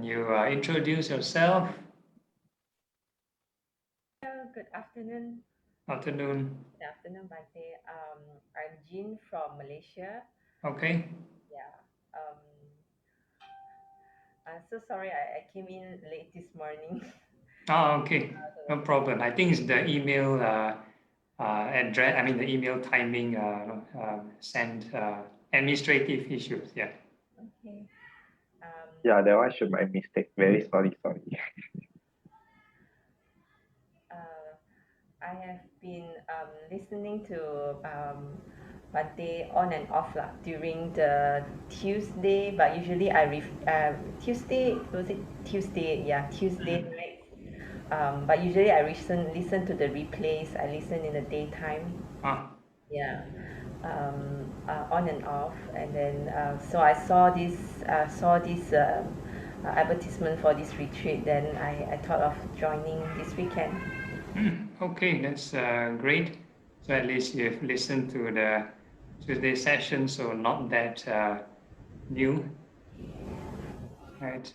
Can you introduce yourself? Good afternoon. Afternoon. Good afternoon, Bante. I'm Jean from Malaysia. Okay. Yeah. I'm so sorry I came in late this morning. Oh, okay. No problem. I think it's the email address. I mean, the email timing send administrative issues. Yeah. Okay. Yeah, that one should be my mistake. Very sorry. I have been listening to Bante on and off lah during the Tuesday, but usually Tuesday, was it Tuesday? Yeah, Tuesday night. But usually I listen to the replays. I listen in the daytime. Ah. Yeah. On and off, and then so I saw this advertisement for this retreat. Then I thought of joining this weekend. Okay, that's great. So at least you've listened to the Tuesday session, so not that new, right?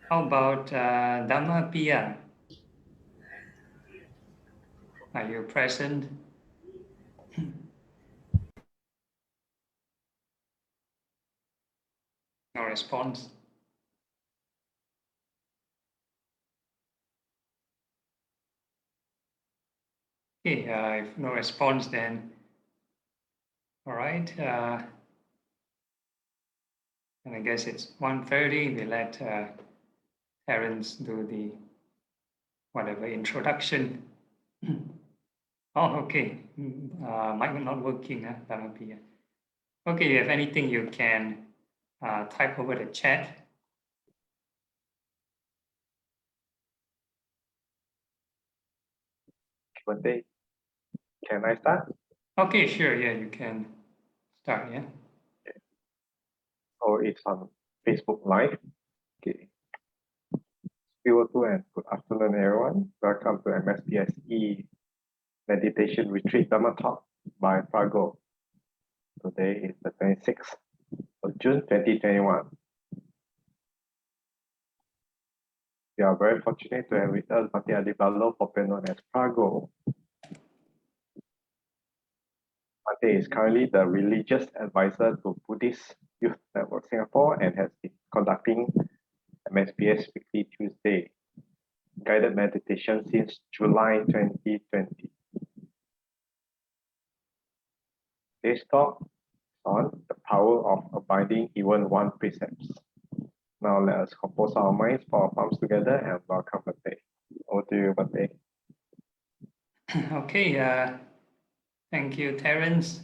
How about Dhamma Pia? Are you present? No response. Okay, if no response, then all right. And I guess it's 1:30. We let Terence do the whatever introduction. Oh, okay. Mic not working, Dhamma Pia. Okay, if you have anything, you can type over the chat. Bante, can I start? Okay, sure. Yeah, you can start. Yeah. Okay. Oh, it's on Facebook Live. Okay. and good afternoon, everyone. Welcome to MSBS Meditation Retreat Dhamma Talk by Phra Goh. Today is the 26th of June 2021. We are very fortunate to have with us CK Adhibalo, popularly known as Phra Goh. Bante is currently the religious advisor to Buddhist Youth Network Singapore and has been conducting MSBS Weekly Tuesday guided meditation since July 2020. Today's talk is on the power of abiding even one precepts. Now let us compose our minds, put our palms together, and welcome Bante. Over to you, Bante. Okay. Thank you, Terence.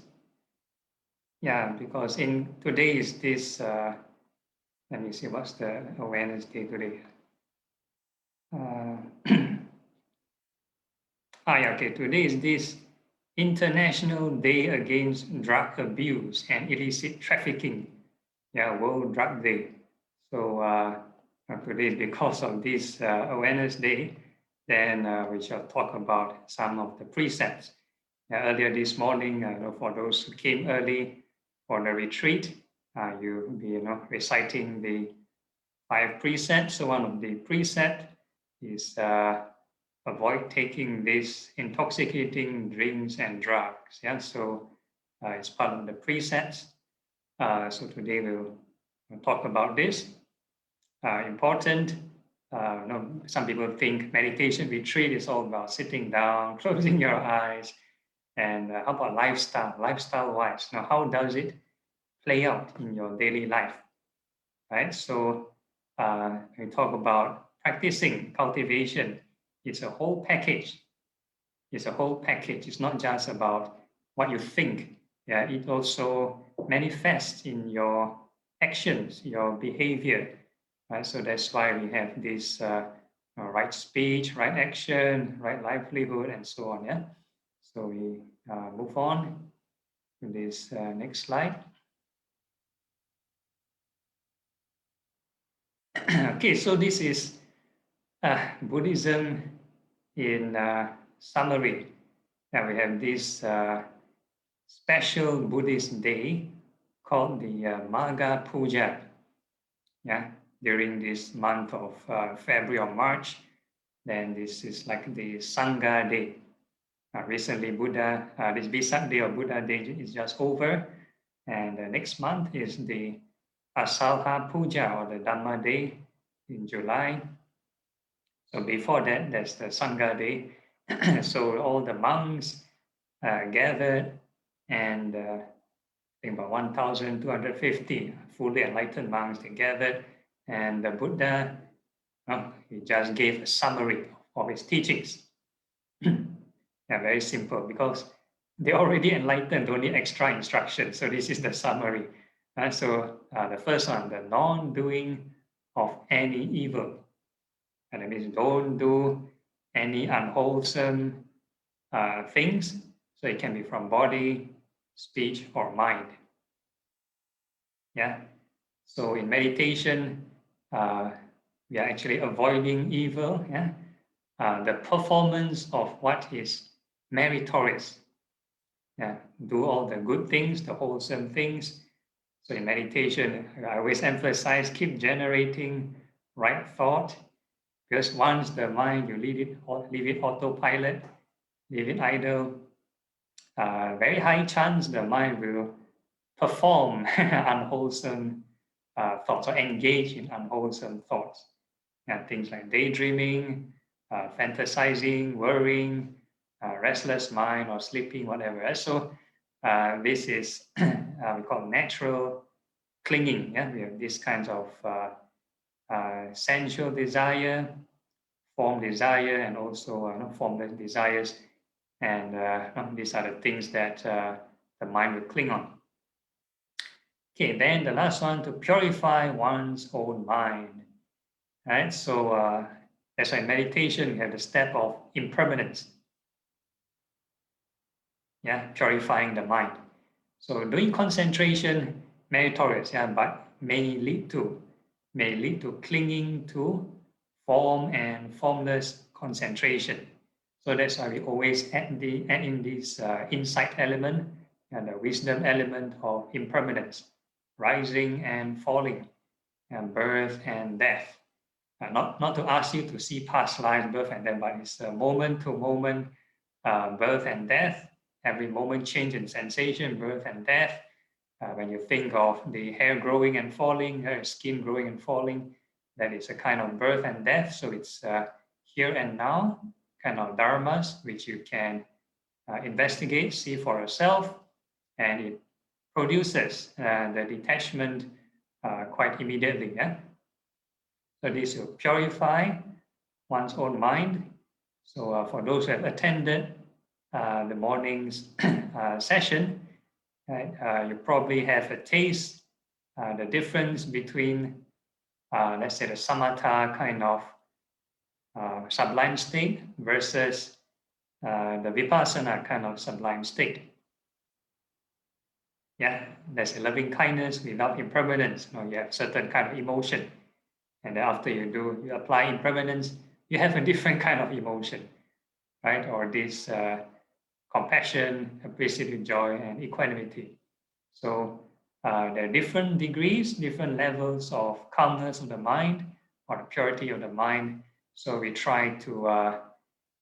Yeah, because in today is this. Let me see, what's the awareness day today? Yeah, okay. Today is this International Day Against Drug Abuse and Illicit Trafficking. Yeah, World Drug Day. So today, because of this awareness day, then we shall talk about some of the precepts. Earlier this morning, for those who came early for the retreat, you'll be reciting the 5 precepts. So one of the precepts is avoid taking these intoxicating drinks and drugs. Yeah, so it's part of the precepts. So today we'll talk about this. Important. Some people think meditation retreat is all about sitting down, closing your eyes, and how about lifestyle-wise? Now, how does it play out in your daily life? Right. So we talk about practicing cultivation. It's a whole package. It's a whole package. It's not just about what you think. Yeah, it also manifests in your actions, your behavior. Right? So that's why we have this right speech, right action, right livelihood, and so on. Yeah. So we move on to this next slide. Okay, so this is Buddhism in summary. Now we have this special Buddhist day called the Magha Puja. Yeah, during this month of February or March. Then this is like the Sangha Day. Recently, this Vesak Day or Buddha Day is just over. And next month is the Asalha Puja or the Dhamma Day in July. So before that, there's the Sangha Day. So all the monks gathered, and I think about 1,250 fully enlightened monks, they gathered, and the Buddha, he just gave a summary of his teachings. Yeah, very simple, because they already enlightened, don't need extra instructions. So this is the summary. So the first one, the non-doing of any evil. And that means don't do any unwholesome things. So it can be from body, speech, or mind. Yeah. So in meditation, we are actually avoiding evil. Yeah. The performance of what is meritorious. Yeah. Do all the good things, the wholesome things. So in meditation, I always emphasize keep generating right thought. Because once the mind, you leave it autopilot, leave it idle, very high chance the mind will perform unwholesome thoughts or engage in unwholesome thoughts. And things like daydreaming, fantasizing, worrying, restless mind or sleeping, whatever. So this is we call natural clinging. Yeah, we have these kinds of sensual desire, form desire, and also formless desires. And these are the things that the mind will cling on. Okay, then the last one, to purify one's own mind. Right, so that's why in meditation we have the step of impermanence. Yeah, purifying the mind. So doing concentration, meritorious, yeah, but may lead to clinging to form and formless concentration. So that's why we always add in this insight element and the wisdom element of impermanence, rising and falling, and birth and death. Not to ask you to see past lives, birth and death, but it's moment to moment birth and death. Every moment change in sensation, birth and death. When you think of the hair growing and falling, skin growing and falling, that is a kind of birth and death. So it's here and now, kind of dharmas, which you can investigate, see for yourself, and it produces the detachment quite immediately. Yeah? So this will purify one's own mind. So for those who have attended the morning's session, you probably have a taste, the difference between, let's say, the samatha kind of sublime state versus the vipassana kind of sublime state. Yeah, there's a loving kindness without impermanence. You have certain kind of emotion. And then after you apply impermanence, you have a different kind of emotion, right? Or this compassion, appreciative joy, and equanimity. So there are different degrees, different levels of calmness of the mind or the purity of the mind. So we try to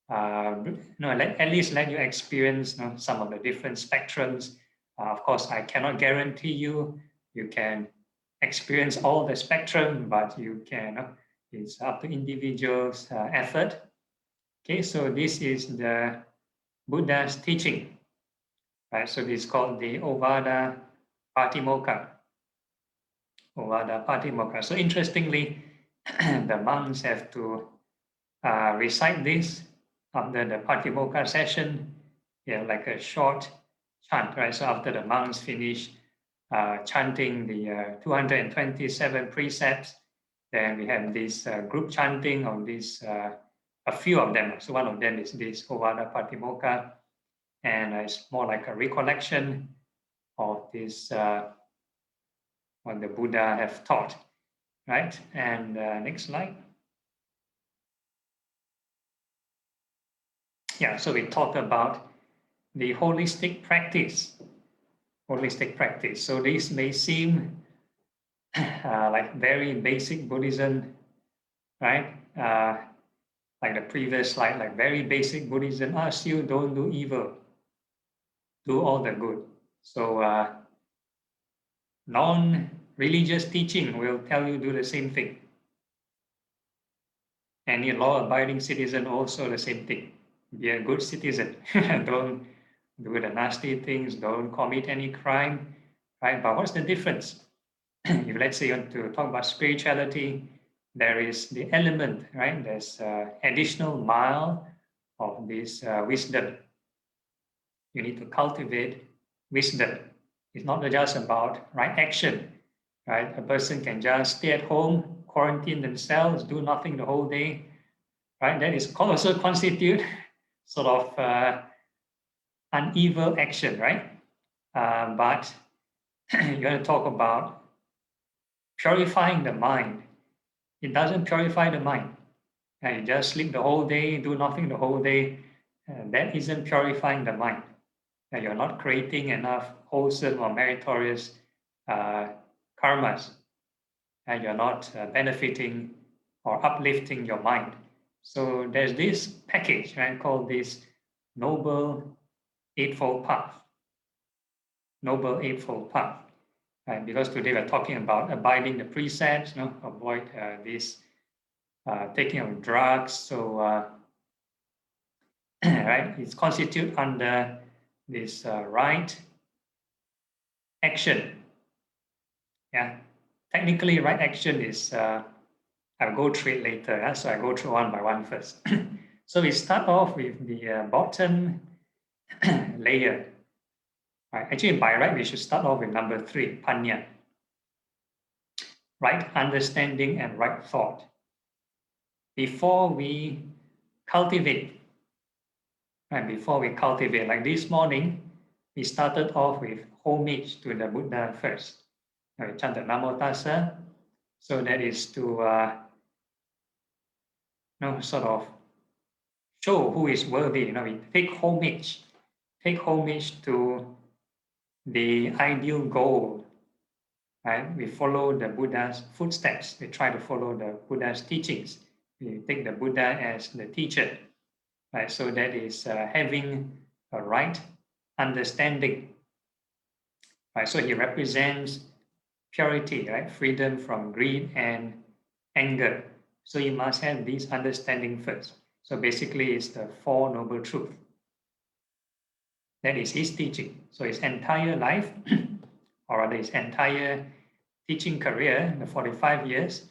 at least let you experience some of the different spectrums. Of course, I cannot guarantee you can experience all the spectrum, but you can. It's up to individuals' effort. Okay, so this is the Buddha's teaching, right? So this is called the Ovada Patimokkha. Ovada Patimokkha. So interestingly, the monks have to recite this after the Patimokkha session. Yeah, like a short chant, right? So after the monks finish chanting the 227 precepts, then we have this group chanting of this, a few of them. So one of them is this Ovada Patimokkha, and it's more like a recollection of this, what the Buddha have taught, right? And next slide. Yeah, so we talked about the holistic practice. So this may seem like very basic Buddhism, right? Like the previous slide, like very basic Buddhism, still don't do evil, do all the good. So non-religious teaching will tell you do the same thing. Any law-abiding citizen also the same thing. Be a good citizen. Don't do the nasty things. Don't commit any crime, right? But what's the difference? If let's say you want to talk about spirituality, there is the element, right? There's additional mile of this wisdom. You need to cultivate wisdom. It's not just about right action, right? A person can just stay at home, quarantine themselves, do nothing the whole day, right? That is also constitute sort of an evil action, right? But you want to talk about purifying the mind. It doesn't purify the mind. You just sleep the whole day, do nothing the whole day. That isn't purifying the mind. You're not creating enough wholesome or meritorious karmas. You're not benefiting or uplifting your mind. So there's this package, right, called this Noble Eightfold Path. Noble Eightfold Path. Right? Because today we're talking about abiding the precepts, avoid this taking of drugs. So, right, it's constituted under this right action. Yeah, technically, right action is. I'll go through it later. So I go through one by one first. So we start off with the bottom layer. Right. Actually, by right, we should start off with number 3, panya. Right understanding and right thought. Before we cultivate, like this morning, we started off with homage to the Buddha first. We chanted Namo Tassa. So that is to sort of show who is worthy. We take homage to the ideal goal. Right? We follow the Buddha's footsteps. We try to follow the Buddha's teachings. We take the Buddha as the teacher. Right? So that is having a right understanding. Right? So he represents purity, right? Freedom from greed and anger. So you must have this understanding first. So basically, it's the Four Noble Truths. That is his teaching. So his entire life, or rather his entire teaching career, the 45 years,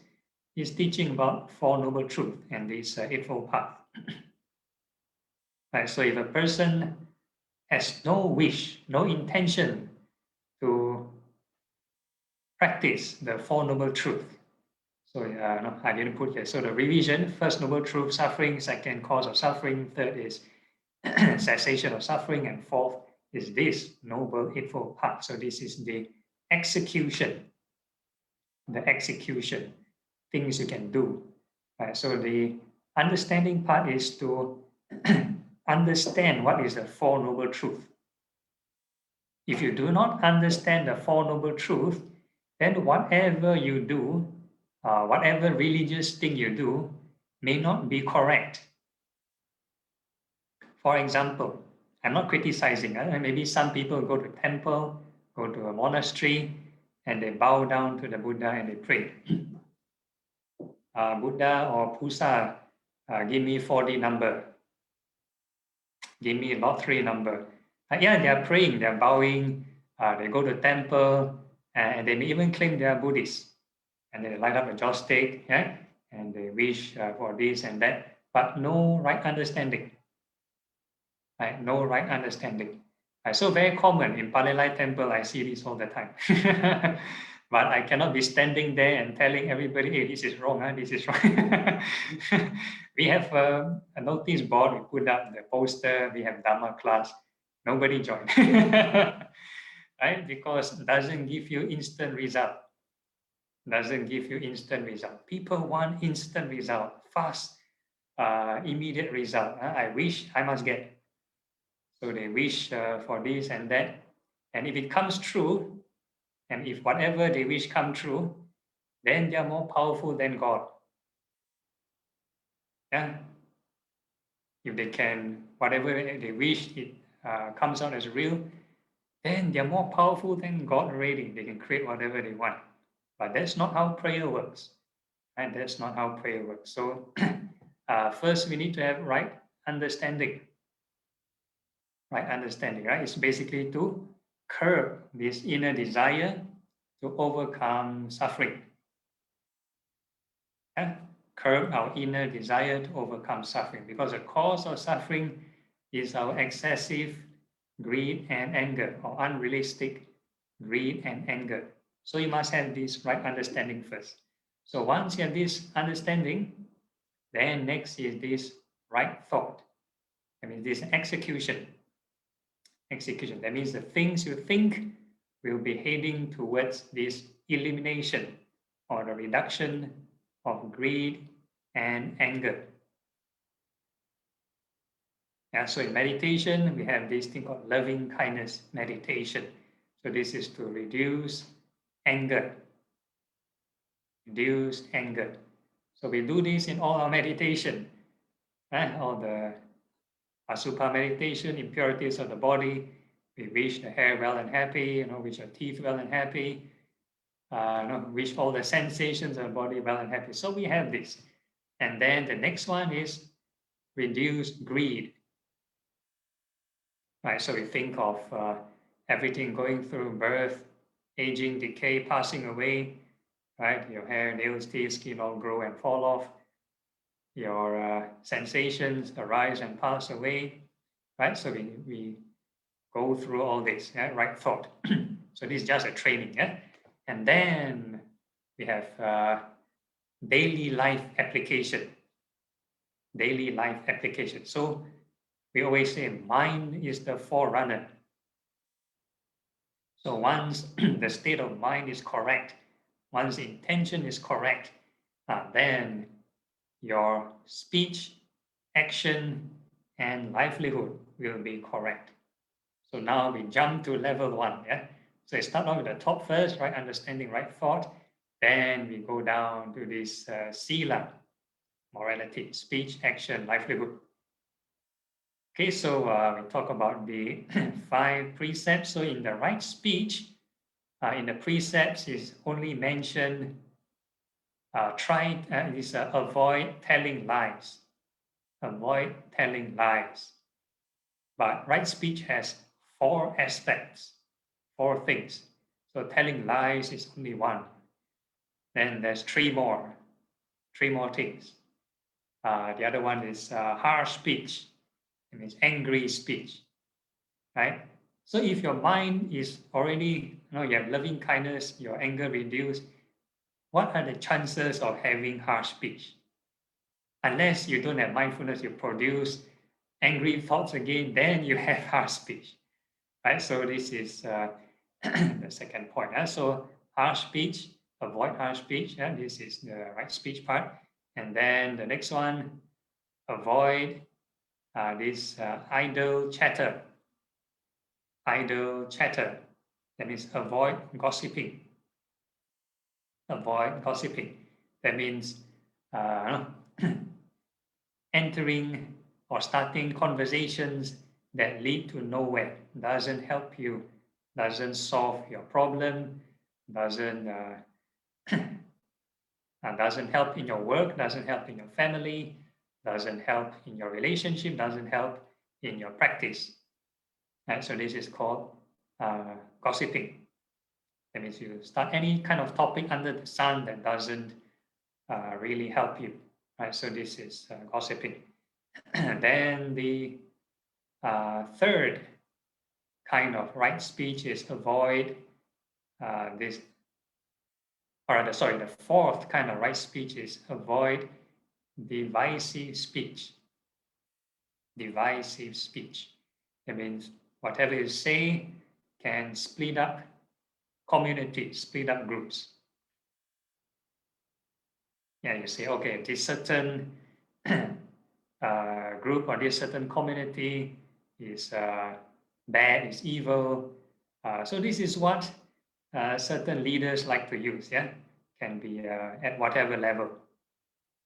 he's teaching about Four Noble Truths and this Eightfold Path. Right, so if a person has no wish, no intention to practice the Four Noble Truths, so no, I didn't put here. So the revision: first noble truth, suffering; second, cause of suffering; third is cessation of suffering; and fourth is this Noble Eightfold Path. So this is the execution. The execution, things you can do. So the understanding part is to understand what is the Four Noble Truths. If you do not understand the Four Noble Truths, then whatever you do, whatever religious thing you do, may not be correct. For example, I'm not criticizing. Maybe some people go to a temple, go to a monastery, and they bow down to the Buddha and they pray. Buddha or Pusa, give me 4D number. Give me lottery number. Yeah, they are praying, they are bowing, they go to temple, and they may even claim they are Buddhists. And they light up a joss stick, yeah, and they wish for this and that, but no right understanding. Right? No right understanding. So very common in Palelai temple, I see this all the time. But I cannot be standing there and telling everybody, hey, this is wrong, this is wrong. We have a notice board, we put up the poster, we have Dhamma class, nobody joined. Right? Because it doesn't give you instant result. Doesn't give you instant result. People want instant result, fast, immediate result. I wish, I must get. So they wish for this and that. And if it comes true, and if whatever they wish come true, then they are more powerful than God. Yeah. If they can, whatever they wish, it comes out as real, then they're more powerful than God already. They can create whatever they want. But that's not how prayer works. Right? That's not how prayer works. So first we need to have right understanding. Right understanding, right? It's basically to curb this inner desire to overcome suffering. Yeah? Curb our inner desire to overcome suffering, because the cause of suffering is our excessive greed and anger, or unrealistic greed and anger. So you must have this right understanding first. So once you have this understanding, then next is this right thought. I mean, this execution. Execution. That means the things you think will be heading towards this elimination or the reduction of greed and anger. Yeah, so in meditation, we have this thing called loving kindness meditation. So this is to reduce anger. Reduce anger. So we do this in all our meditation. All the Asubha meditation, impurities of the body. We wish the hair well and happy, wish your teeth well and happy. Wish all the sensations of the body well and happy. So we have this. And then the next one is reduce greed. Right, so we think of everything going through birth, aging, decay, passing away, right? Your hair, nails, teeth, skin all grow and fall off. Your sensations arise and pass away, right? So we go through all this, yeah? Right thought. So this is just a training, yeah? And then we have daily life application. Daily life application. So we always say mind is the forerunner. So once the state of mind is correct, once the intention is correct, then your speech, action, and livelihood will be correct. So now we jump to level 1. Yeah. So I start off with the top first, right understanding, right thought. Then we go down to this sila, morality, speech, action, livelihood. Okay, so we talk about the 5 precepts. So in the right speech, in the precepts is only mentioned avoid telling lies. Avoid telling lies. But right speech has 4 aspects, 4 things. So telling lies is only one. Then there's 3 more things. The other one is harsh speech. It means angry speech, right? So if your mind is already, you have loving kindness, your anger reduced, what are the chances of having harsh speech? Unless you don't have mindfulness, you produce angry thoughts again, then you have harsh speech, right? So this is the second point. So harsh speech, avoid harsh speech. This is the right speech part. And then the next one, avoid this idle chatter. Idle chatter. That means avoid gossiping. Avoid gossiping. That means entering or starting conversations that lead to nowhere, doesn't help you, doesn't solve your problem, doesn't help in your work, doesn't help in your family, doesn't help in your relationship, doesn't help in your practice. Right? So this is called gossiping. That means you start any kind of topic under the sun that doesn't really help you. Right? So this is gossiping. Then the third kind of right speech is avoid this, or rather, sorry, the fourth kind of right speech is avoid divisive speech. Divisive speech. That means whatever you say can split up communities, split up groups. Yeah, you say, okay, this certain group or this certain community is bad, is evil. So this is what certain leaders like to use, can be at whatever level.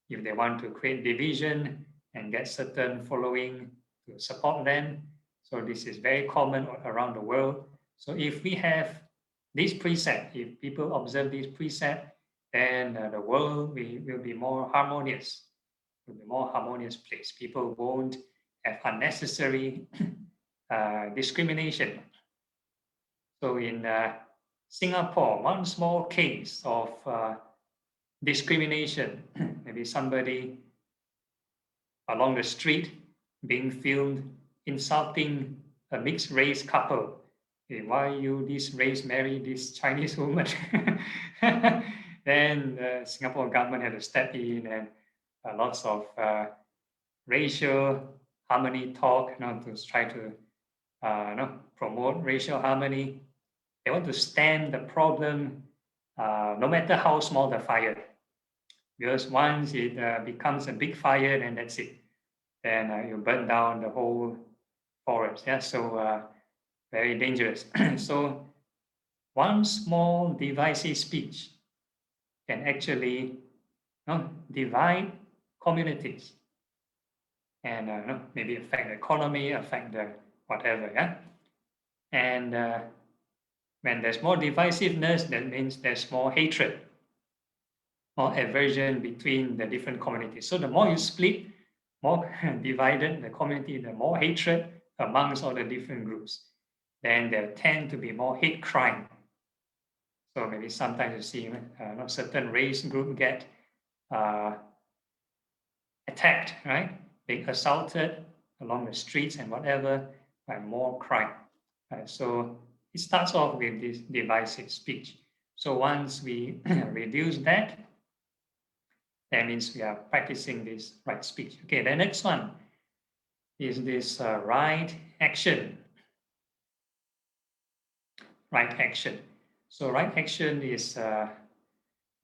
If they want to create division and get certain following to support them, so this is very common around the world. So if we have this precept, if people observe this precept, then the world will be more harmonious. Will be more harmonious place. People won't have unnecessary discrimination. So in Singapore, one small case of discrimination, maybe somebody along the street being filmed insulting a mixed race couple. Hey, why you this race marry this Chinese woman? Then the Singapore government had to step in and lots of racial harmony talk, to try to promote racial harmony. They want to stem the problem, no matter how small the fire. Because once it becomes a big fire, then that's it. Then you burn down the whole forest. Yeah, so very dangerous. So one small divisive speech can actually divide communities and maybe affect the economy, affect the whatever. Yeah, and when there's more divisiveness, that means there's more hatred, more aversion between the different communities. So the more you split, more divided the community, the more hatred amongst all the different groups. Then there tend to be more hate crime. So maybe sometimes you see certain race group get attacked, right? Being assaulted along the streets and whatever, by more crime. So it starts off with this divisive speech. So once we reduce that means we are practicing this right speech. Okay, the next one is this right action. Right action. So right action is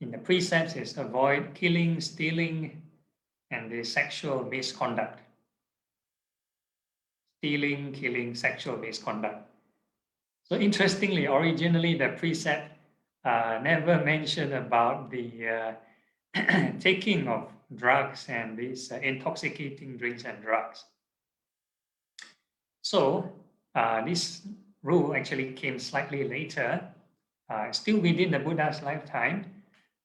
in the precepts is avoid killing, stealing, and the sexual misconduct. Stealing, killing, sexual misconduct. So interestingly, originally the precept never mentioned about the taking of drugs and these intoxicating drinks and drugs. So this rule actually came slightly later, still within the Buddha's lifetime,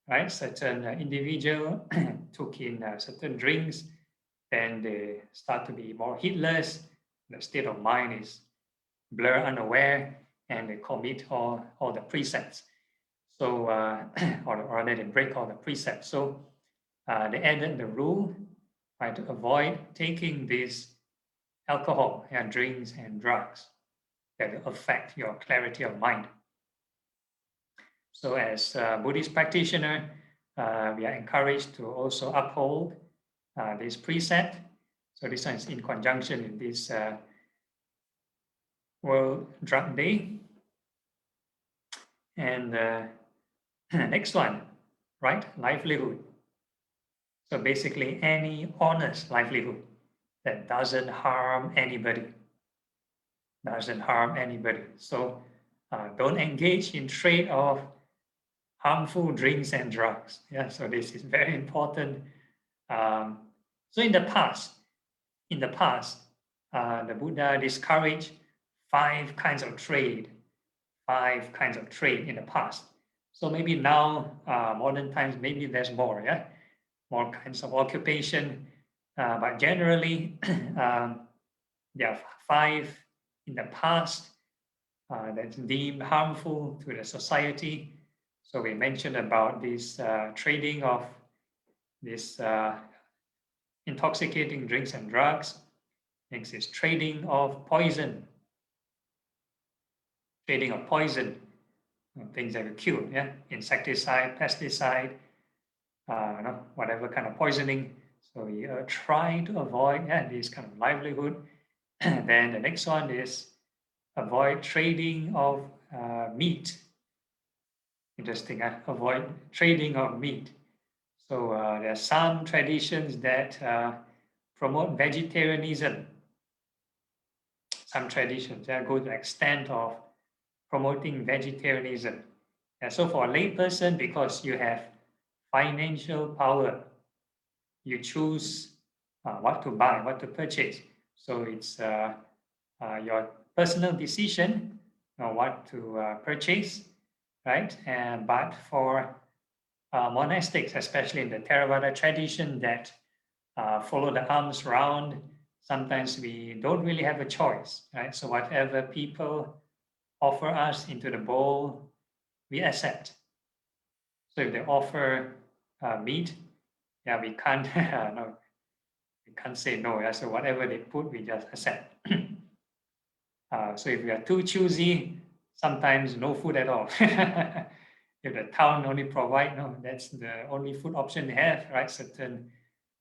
right? Certain individual took in certain drinks, then they start to be more heedless, the state of mind is blur, unaware, and they commit all the precepts. So, or rather they break all the precepts. So they added the rule, right, to avoid taking these alcohol and drinks and drugs that affect your clarity of mind. So as a Buddhist practitioner, we are encouraged to also uphold this precept. So this one is in conjunction with this World Drug Day. And next one, right? Livelihood. So basically any honest livelihood that doesn't harm anybody. Doesn't harm anybody. So don't engage in trade of harmful drinks and drugs. Yeah, so this is very important. So in the past, the Buddha discouraged 5 kinds of trade. 5 kinds of trade in the past. So maybe now, modern times, maybe there's more, yeah, more kinds of occupation. But generally, there are 5 in the past that's deemed harmful to the society. So we mentioned about this trading of this intoxicating drinks and drugs. Next is trading of poison. Trading of poison, things that are killed, yeah, insecticide, pesticide, whatever kind of poisoning. So we try to avoid this kind of livelihood. And then the next one is avoid trading of meat. Interesting, avoid trading of meat. So there are some traditions that promote vegetarianism. Some traditions go to the extent of promoting vegetarianism. And so for a lay person, because you have financial power. You choose what to buy, what to purchase. So it's your personal decision what to purchase, right? But for monastics, especially in the Theravada tradition that follow the alms round, sometimes we don't really have a choice, right? So whatever people offer us into the bowl, we accept. So if they offer meat, yeah, we can't no, we can't say no. Yeah? So whatever they put, we just accept. So if we are too choosy, sometimes no food at all. If the town only provide, no, that's the only food option they have, right? Certain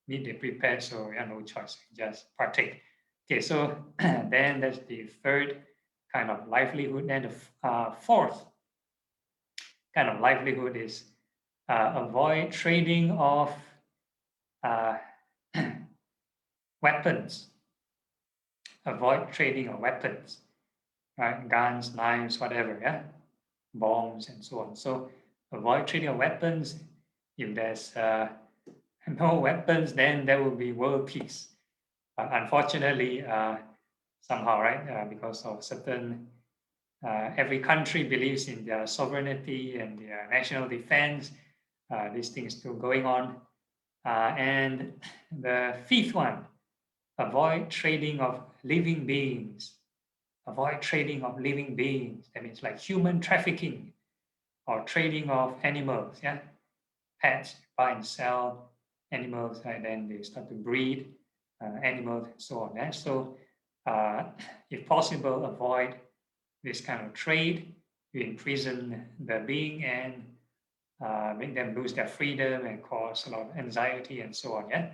meat they prepare, so yeah, no choice, just partake. Okay, so then that's the third kind of livelihood. Then the fourth kind of livelihood is avoid trading of uh, weapons. Avoid trading of weapons, right? Guns, knives, whatever, yeah, bombs, and so on. So avoid trading of weapons. If there's no weapons, then there will be world peace. But unfortunately, somehow, right, because of certain, every country believes in their sovereignty and their national defense. These things still going on. And the fifth one, avoid trading of living beings. Avoid trading of living beings. That means like human trafficking or trading of animals. Yeah, pets, buy and sell animals, and then they start to breed animals and so on. Yeah? So, if possible, avoid this kind of trade. You imprison the being and make them lose their freedom and cause a lot of anxiety and so on. Yeah.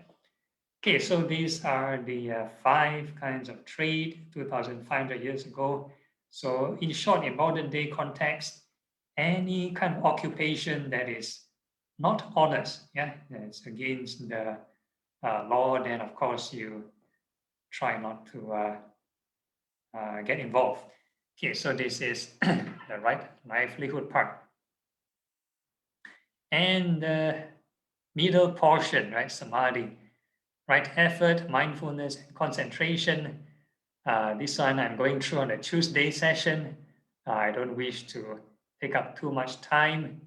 Okay, so these are the 5 kinds of trade 2,500 years ago. So in short, in modern day context, any kind of occupation that is not honest, yeah, that's against the law, then of course you try not to get involved. Okay, so this is the right livelihood part. And the middle portion, right, samadhi, right effort, mindfulness, and concentration. This one I'm going through on a Tuesday session. I don't wish to take up too much time.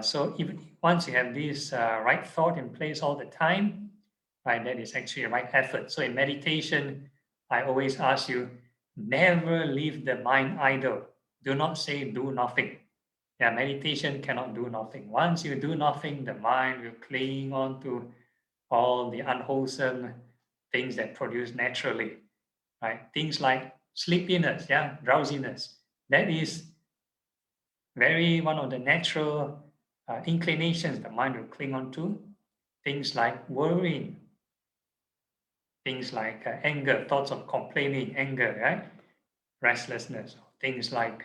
So even once you have this right thought in place all the time, right, that is actually a right effort. So in meditation, I always ask you, never leave the mind idle. Do not say do nothing. Yeah, meditation cannot do nothing. Once you do nothing, the mind will cling on to all the unwholesome things that produce naturally, right? Things like sleepiness, yeah, drowsiness. That is very one of the natural inclinations the mind will cling on to. Things like worrying, things like anger, thoughts of complaining, anger, right? Restlessness, things like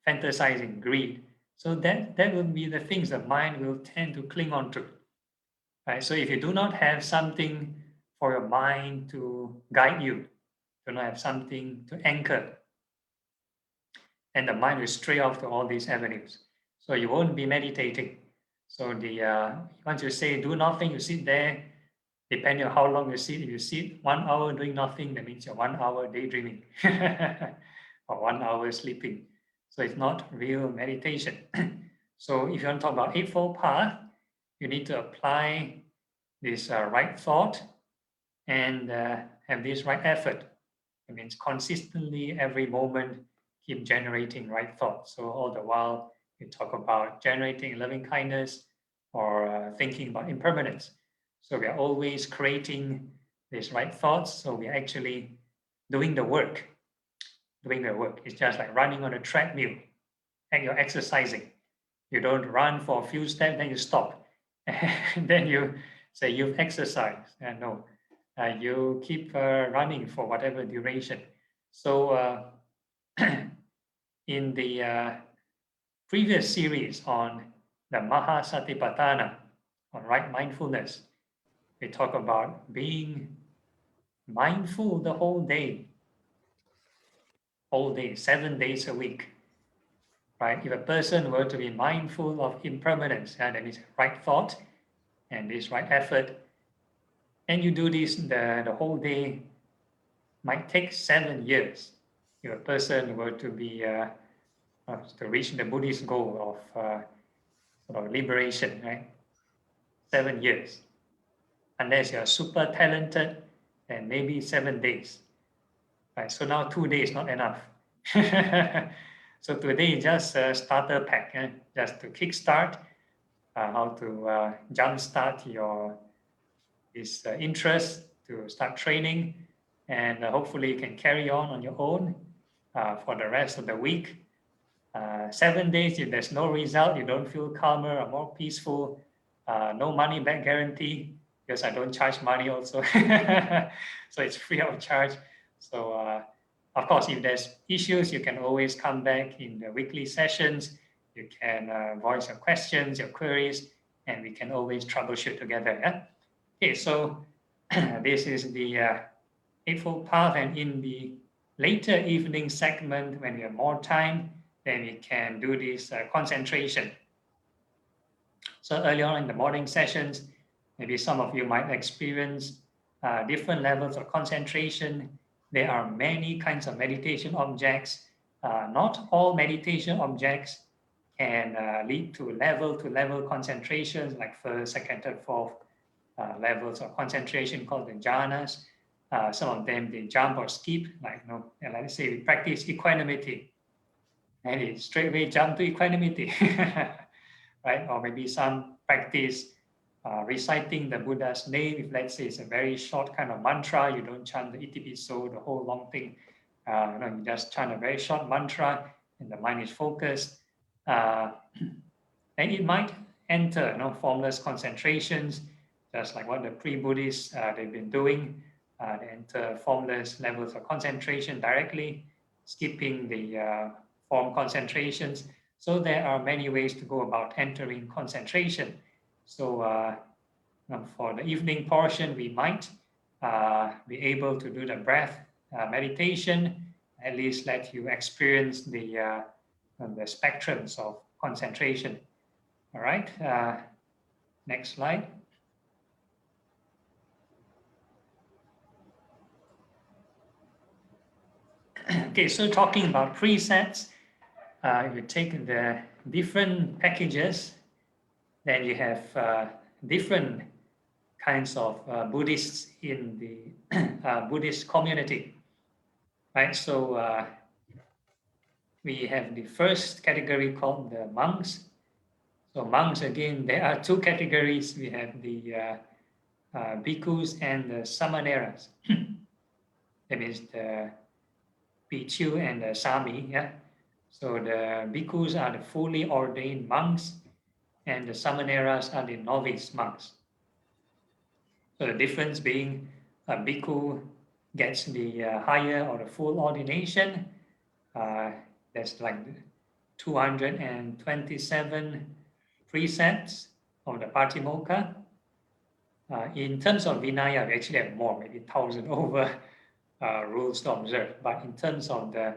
fantasizing, greed. So that will be the things the mind will tend to cling on to. Right? So if you do not have something for your mind to guide you, do not have something to anchor, and the mind will stray off to all these avenues. So you won't be meditating. So the once you say do nothing, you sit there. Depending on how long you sit, if you sit 1 hour doing nothing, that means you're 1 hour daydreaming or 1 hour sleeping. So it's not real meditation. So if you want to talk about Eightfold Path, you need to apply this right thought and have this right effort. It means consistently every moment keep generating right thoughts. So all the while you talk about generating loving kindness or thinking about impermanence. So we are always creating these right thoughts. So we are actually doing the work. Doing the work. It's just like running on a treadmill and you're exercising. You don't run for a few steps, then you stop. And then you say you've exercised. No, you keep running for whatever duration. So in the previous series on the Maha Satipatthana, on right mindfulness, we talk about being mindful the whole day, 7 days a week. right? If a person were to be mindful of impermanence, that means right thought and this right effort, and you do this the whole day, might take 7 years. If a person were to be to reach the Buddhist goal of sort of liberation, right? 7 years. Unless you're super talented, then maybe 7 days. Right? So now 2 days not enough. So today is just a starter pack, just to kickstart how to jumpstart your interest to start training, and hopefully you can carry on your own for the rest of the week. 7 days, if there's no result, you don't feel calmer or more peaceful, no money back guarantee, because I don't charge money also. So it's free of charge. So of course, if there's issues, you can always come back in the weekly sessions. You can voice your questions, your queries, and we can always troubleshoot together. Yeah? Okay, so this is the Eightfold Path, and in the later evening segment, when we have more time, then we can do this concentration. So earlier on in the morning sessions, maybe some of you might experience different levels of concentration. There are many kinds of meditation objects. Not all meditation objects can lead to level concentrations like first, second, third, fourth levels of concentration called the jhanas. Some of them they jump or skip, like let's say we practice equanimity, and it straight away jump to equanimity, right? Or maybe some practice reciting the Buddha's name. If let's say it's a very short kind of mantra, you don't chant the itipiso, the whole long thing. You just chant a very short mantra, and the mind is focused. And it might enter formless concentrations, just like what the pre-Buddhists they've been doing. They enter formless levels of concentration directly, skipping the form concentrations. So there are many ways to go about entering concentration. So for the evening portion, we might be able to do the breath meditation, at least let you experience the spectrums of concentration. All right, next slide. Okay, so talking about precepts, if you take the different packages, then you have different kinds of Buddhists in the Buddhist community, right? So we have the first category called the monks. So monks, again, there are two categories. We have the bhikkhus and the samaneras. That means the bhikkhu and the sami. Yeah. So the bhikkhus are the fully ordained monks, and the samaneras are the novice monks. So the difference being a bhikkhu gets the higher or the full ordination. That's like 227 precepts of the Patimokkha. In terms of Vinaya, we actually have more, maybe 1,000 over rules to observe. But in terms of the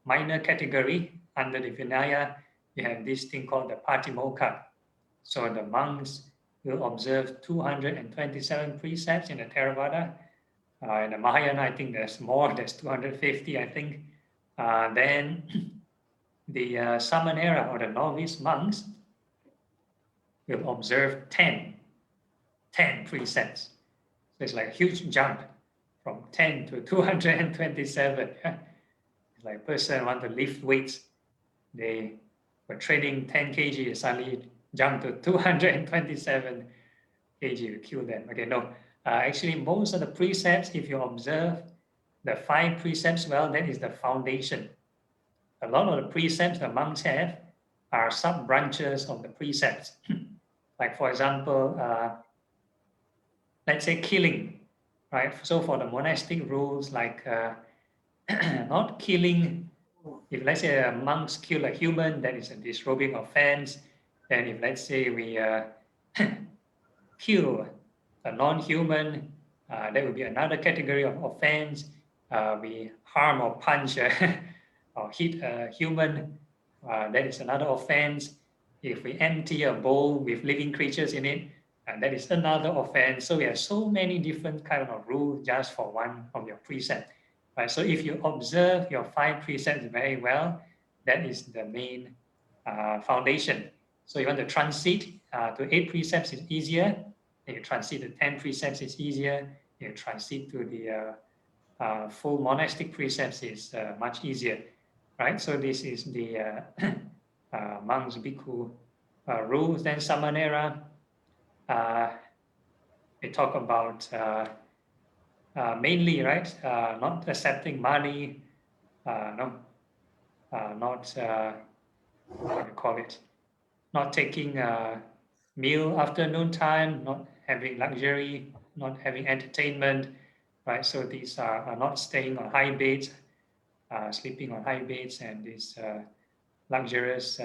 minor category under the Vinaya, you have this thing called the Patimokkha. So the monks will observe 227 precepts in the Theravada. In the Mahayana, I think there's more, there's 250, I think. Then the Samanera or the novice monks will observe 10 precepts. So it's like a huge jump from 10 to 227. It's like a person want to lift weights. They were training 10 kg, suddenly jump to 227 kg to kill them. Okay, no. Actually, most of the precepts, if you observe the 5 precepts well, that is the foundation. A lot of the precepts the monks have are sub-branches of the precepts. Like, for example, let's say killing, right? So for the monastic rules, like not killing, if let's say monks kill a human, that is a disrobing offense. Then if let's say we kill a non-human, that would be another category of offense. We harm or punch or hit a human, that is another offense. If we empty a bowl with living creatures in it, that is another offense. So we have so many different kind of rules just for one of your precepts. Right? So if you observe your 5 precepts very well, that is the main foundation. So you want to transit to 8 precepts is easier. You transit to 10 precepts is easier. You transit to the full monastic precepts is much easier, right? So this is the monks, bhikkhu rules. Then Samanera, we talk about mainly, right? Not accepting money, no, not what do you call it? Not taking meal afternoon time, not having luxury, not having entertainment, right? So these are not staying on high beds, sleeping on high beds, and these luxurious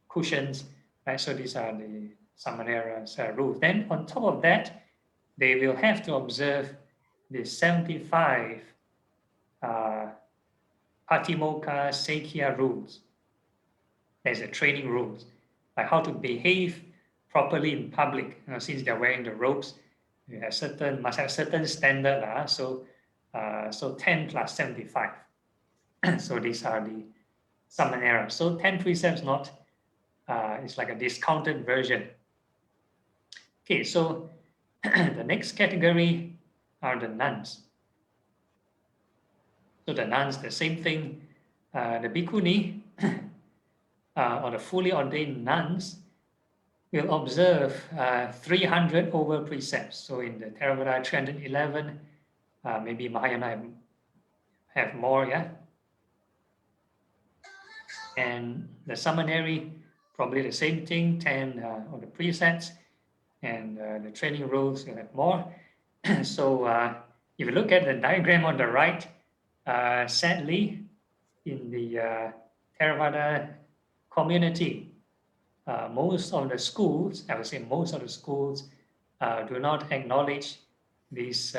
cushions, right? So these are the Samanera's rules. Then on top of that, they will have to observe the 75 Patimokkha Sakya rules. There's a training rules, like how to behave properly in public. Since they're wearing the robes, you have must have certain standard. So 10 plus 75. So these are the Samanera. So 10 precepts not, it's like a discounted version. Okay, so the next category are the nuns. So the nuns, the same thing. The bhikkhuni or the fully ordained nuns will observe 300 over precepts. So in the Theravada 311, maybe Mahayana have more, yeah. And the Samaneri, probably the same thing, 10 of the precepts, and the training rules will have more. So if you look at the diagram on the right, sadly, in the Theravada community, most of the schools, I would say most of the schools, do not acknowledge these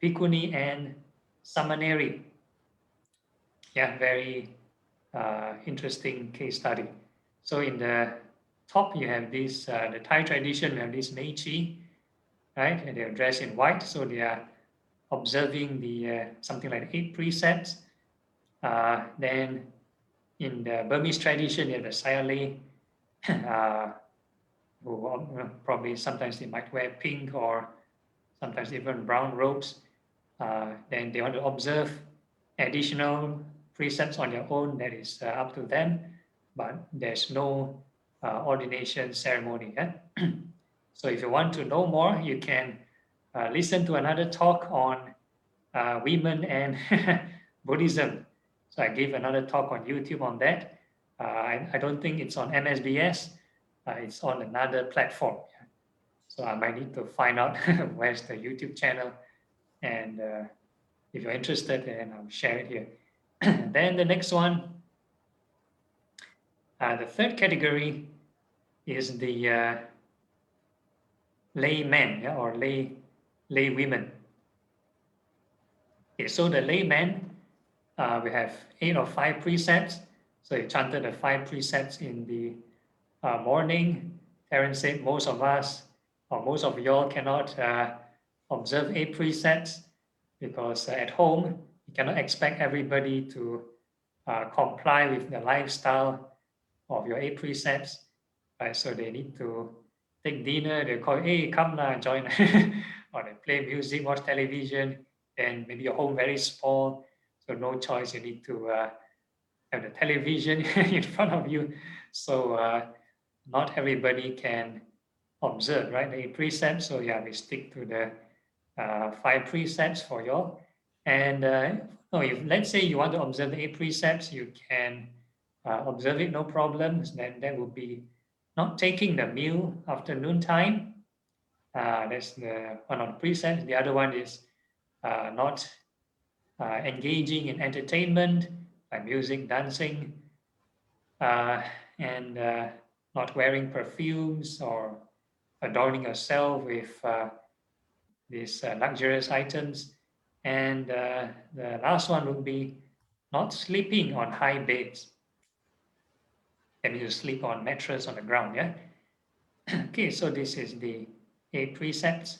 bhikkhuni and samaneri. Yeah, very interesting case study. So in the top, you have this, the Thai tradition, we have this Meiji, right? And they're dressed in white, so they are observing the something like 8 precepts. Then in the Burmese tradition, you have the Sayalay, who probably sometimes they might wear pink or sometimes even brown robes. Then they want to observe additional precepts on their own, that is up to them, but there's no ordination ceremony. Yeah? So if you want to know more, you can listen to another talk on women and Buddhism. So I gave another talk on YouTube on that. I don't think it's on MSBS. It's on another platform. Yeah? So I might need to find out where's the YouTube channel. And if you're interested, then I'll share it here. Then the next one, the third category is the laymen, yeah, or lay women. Okay, so the laymen, we have 8 or 5 precepts. So you chanted the 5 precepts in the morning. Terence said most of us, or most of y'all cannot observe 8 precepts because at home, you cannot expect everybody to comply with the lifestyle of your 8 precepts. Right? So they need to take dinner, they call, hey, come now, join. Or they play music, watch television, and maybe your home very small, so no choice, you need to have the television in front of you. So not everybody can observe, right? The 8 precepts, so yeah, we stick to the 5 precepts for you all. And if let's say you want to observe the 8 precepts, you can observe it, no problems. Then that would be not taking the meal afternoon time. That's the one of the precepts. The other one is not engaging in entertainment like music, dancing, and not wearing perfumes or adorning yourself with these luxurious items. And the last one would be not sleeping on high beds. That means you sleep on mattress on the ground, yeah? Okay, so this is the 8 precepts.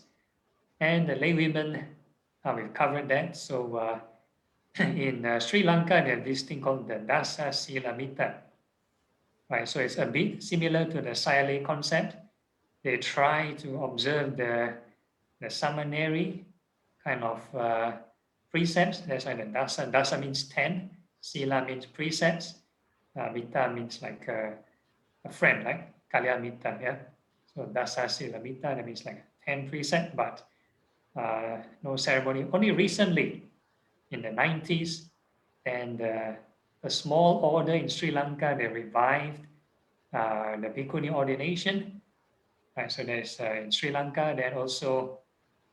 And the lay women, we've covered that. So in Sri Lanka, they have this thing called the Dasa Silamita. Right, so it's a bit similar to the Sayalay concept. They try to observe the samaneri kind of precepts. That's why the Dasa. Dasa means 10. Sila means precepts. Mita means like a friend, like Kalya Mita, yeah? So Dasa Sila Mita, that means like 10 precepts, but no ceremony. Only recently, in the 90s, and a small order in Sri Lanka, they revived the Bhikkhuni ordination. Right, so there's in Sri Lanka, then also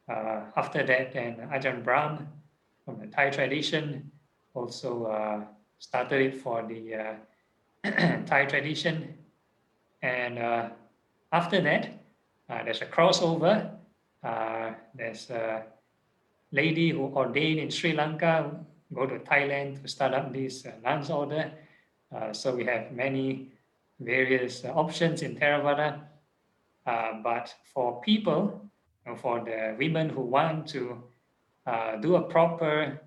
after that, then Ajahn Brahm from the Thai tradition also started it for the Thai tradition. And after that, there's a crossover. There's a lady who ordained in Sri Lanka, go to Thailand to start up this nuns order. So we have many various options in Theravada. But for people, for the women who want to do a proper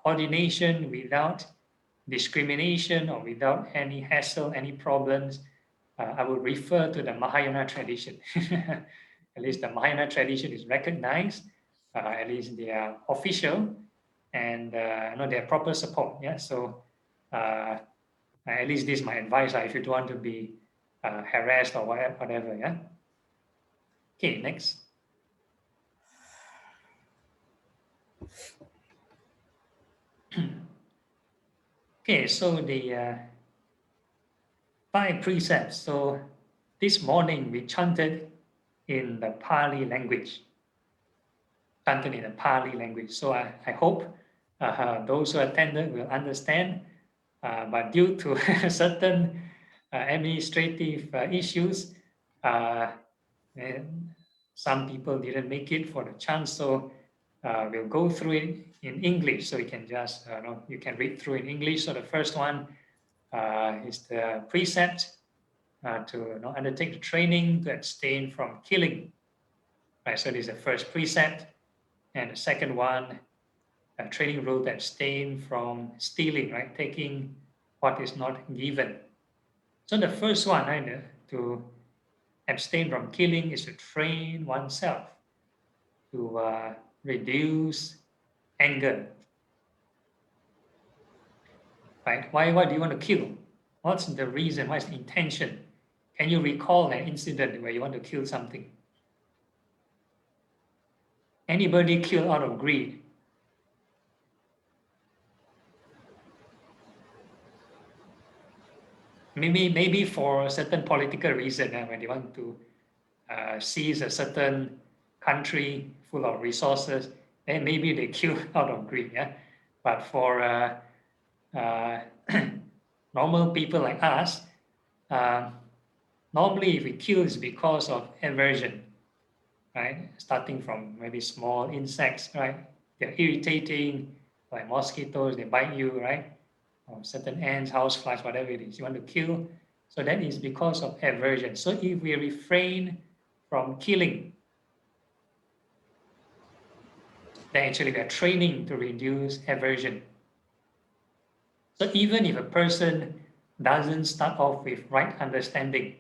ordination without discrimination or without any hassle, any problems, I would refer to the Mahayana tradition. At least the Mahayana tradition is recognized, at least they are official, and they have proper support. Yeah, so at least this is my advice. If you don't want to be harassed or whatever. Yeah. Okay, next. Okay, so the 5 precepts. So this morning we chanted in the Pali language. Chanted in the Pali language. So I hope those who attended will understand. But due to certain administrative issues, and some people didn't make it for the chance. So we'll go through it in English. So you can just, you can read through in English. So the first one is the precept to undertake the training to abstain from killing. Right, so this is the first precept. And the second one, a training rule to abstain from stealing, right? Taking what is not given. So the first one, right, to abstain from killing is to train oneself to reduce anger. Right? Why do you want to kill? What's the reason? What's the intention? Can you recall an incident where you want to kill something? Anybody kill out of greed? Maybe for a certain political reason, when they want to seize a certain country full of resources, then maybe they kill out of greed. Yeah, but for normal people like us, normally if we kill is because of aversion, right? Starting from maybe small insects, right? They're irritating, like mosquitoes, they bite you, right? Or certain ants, houseflies, whatever it is, you want to kill. So that is because of aversion. So if we refrain from killing, then actually we are training to reduce aversion. So even if a person doesn't start off with right understanding,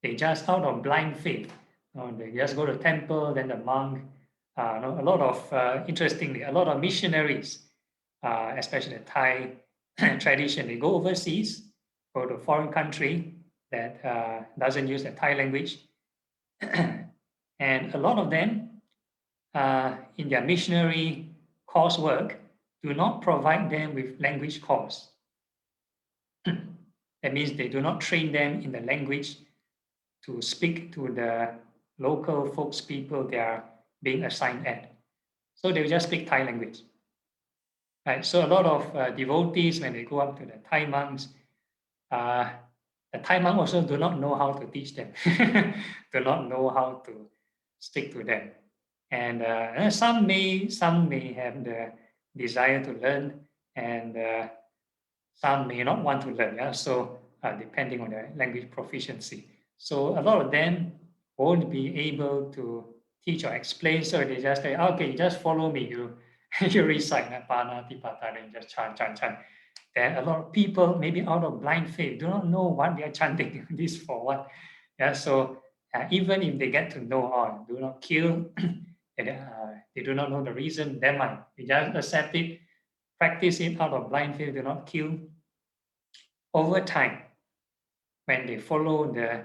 they just out of blind faith, they just go to temple, then the monk, a lot of, interestingly, a lot of missionaries, especially the Thai tradition, they go overseas, go to a foreign country that doesn't use the Thai language. And a lot of them, in their missionary coursework, do not provide them with language course. That means they do not train them in the language to speak to the local folks people they are being assigned at. So they will just speak Thai language. Right? So a lot of devotees, when they go up to the Thai monks, the Thai monks also do not know how to teach them, do not know how to speak to them. And some may have the desire to learn, and some may not want to learn. Yeah? So depending on their language proficiency. So a lot of them won't be able to teach or explain, so they just say, okay, just follow me, you you recite Pana, Tipata, and just chant, chant, chant. Then a lot of people, maybe out of blind faith, do not know what they are chanting this for what. Yeah, so even if they get to know, oh, do not kill, and, they do not know the reason, never mind. We just accept it, practice it out of blind faith, do not kill. Over time, when they follow the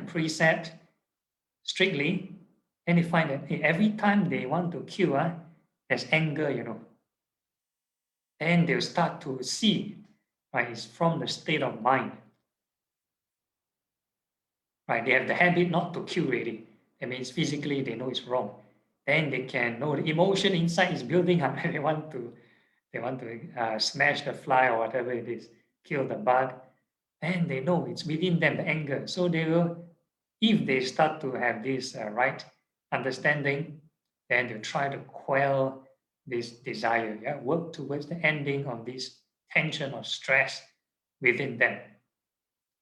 precept strictly, and they find that every time they want to kill, there's anger, and they'll start to see, right, it's from the state of mind. Right, they have the habit not to kill already. That means physically they know it's wrong. Then they can know the emotion inside is building up. They want to smash the fly or whatever it is, kill the bug, and they know it's within them, the anger. So they will, if they start to have this right understanding, then they'll try to quell this desire, work towards the ending of this tension or stress within them.